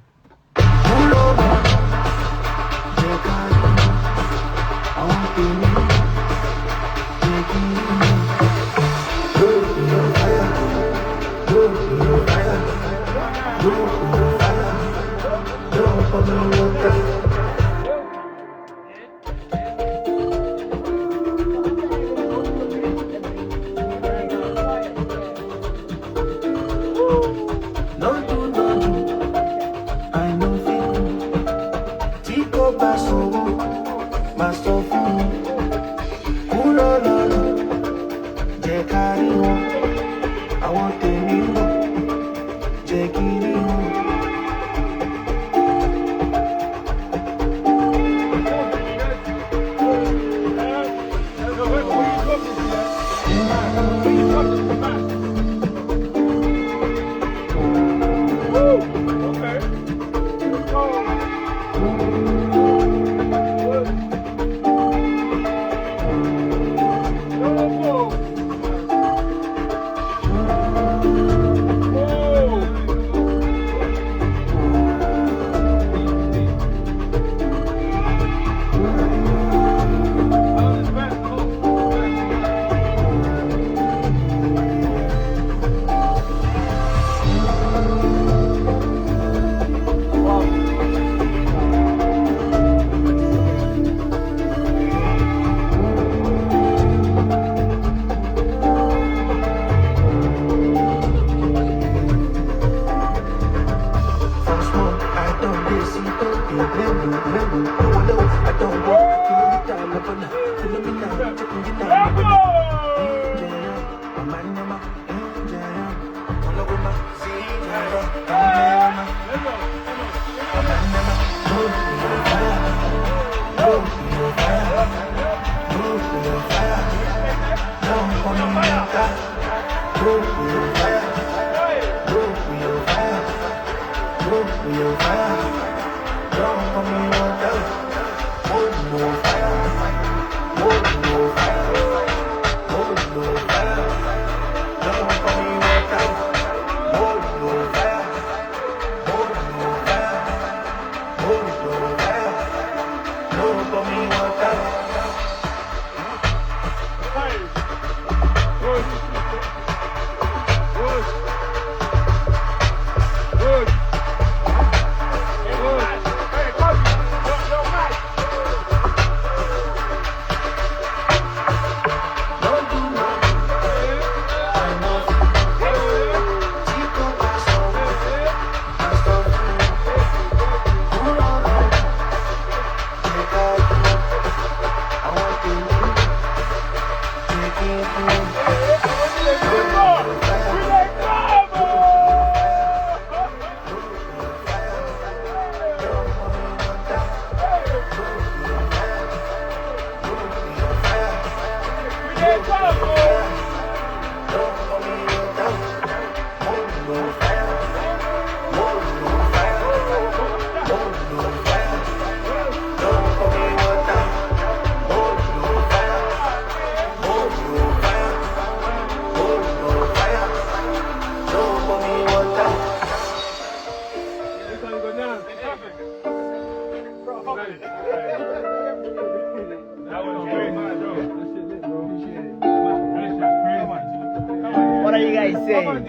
What are you guys saying?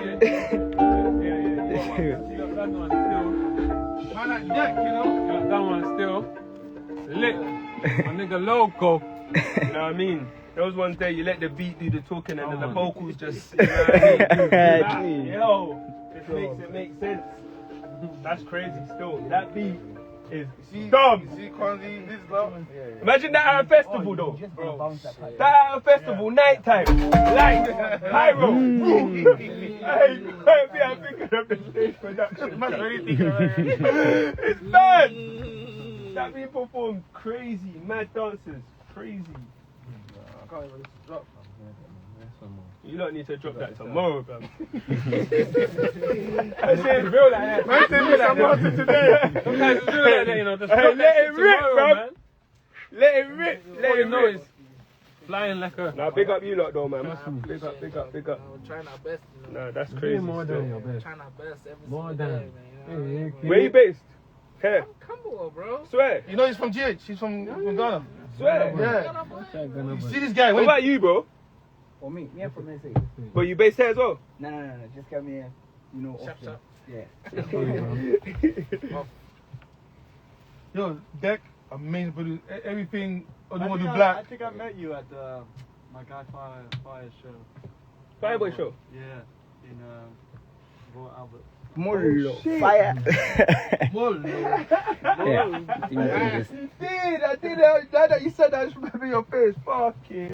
That one still lit. My nigga loco.
You know what I mean? Those ones there, you let the beat do the talking and then the vocals just, you know what I mean? Yo, this makes it make sense. That's crazy still. That beat is dumb. Imagine that at a festival though. That at a festival, nighttime, light, pyro. Hey, I'm thinking of the stage production. It's mad. That being performed crazy, mad dancers, crazy.
I can't even drop.
You don't need to drop that tomorrow, fam. I say it's real like that.
Man, say this, I'm out today.
Sometimes it's real like that, you know. Just
Hey,
drop
let
that
it
shit
rip,
tomorrow,
fam. Let it rip.
All
Let
you
it
know
rip.
is flying like a.
Nah, big up you lot though, man. Big up.
We're trying our best, you know.
Nah, that's crazy.
More
still.
than your best.
Trying our best every
More
single
than.
day, man. You know?
Where you based? Here.
Camberwell, bro.
Swear.
You know he's from GH. He's from Ghana.
Swear.
Yeah. You see this guy?
What about you, bro?
For me, I'm from SA.
But you based here as well?
No. Just come here, you know,
Sharp,
often.
sharp.
Yeah.
Yo, Deck, amazing producer. Everything. Oh, you want to do
I
black?
think I met you at my guy Fire show.
Fireboy show.
Yeah, in Port Albert.
Molo. Fire.
I did. Now that you said that, I just remember your face. Fuck it.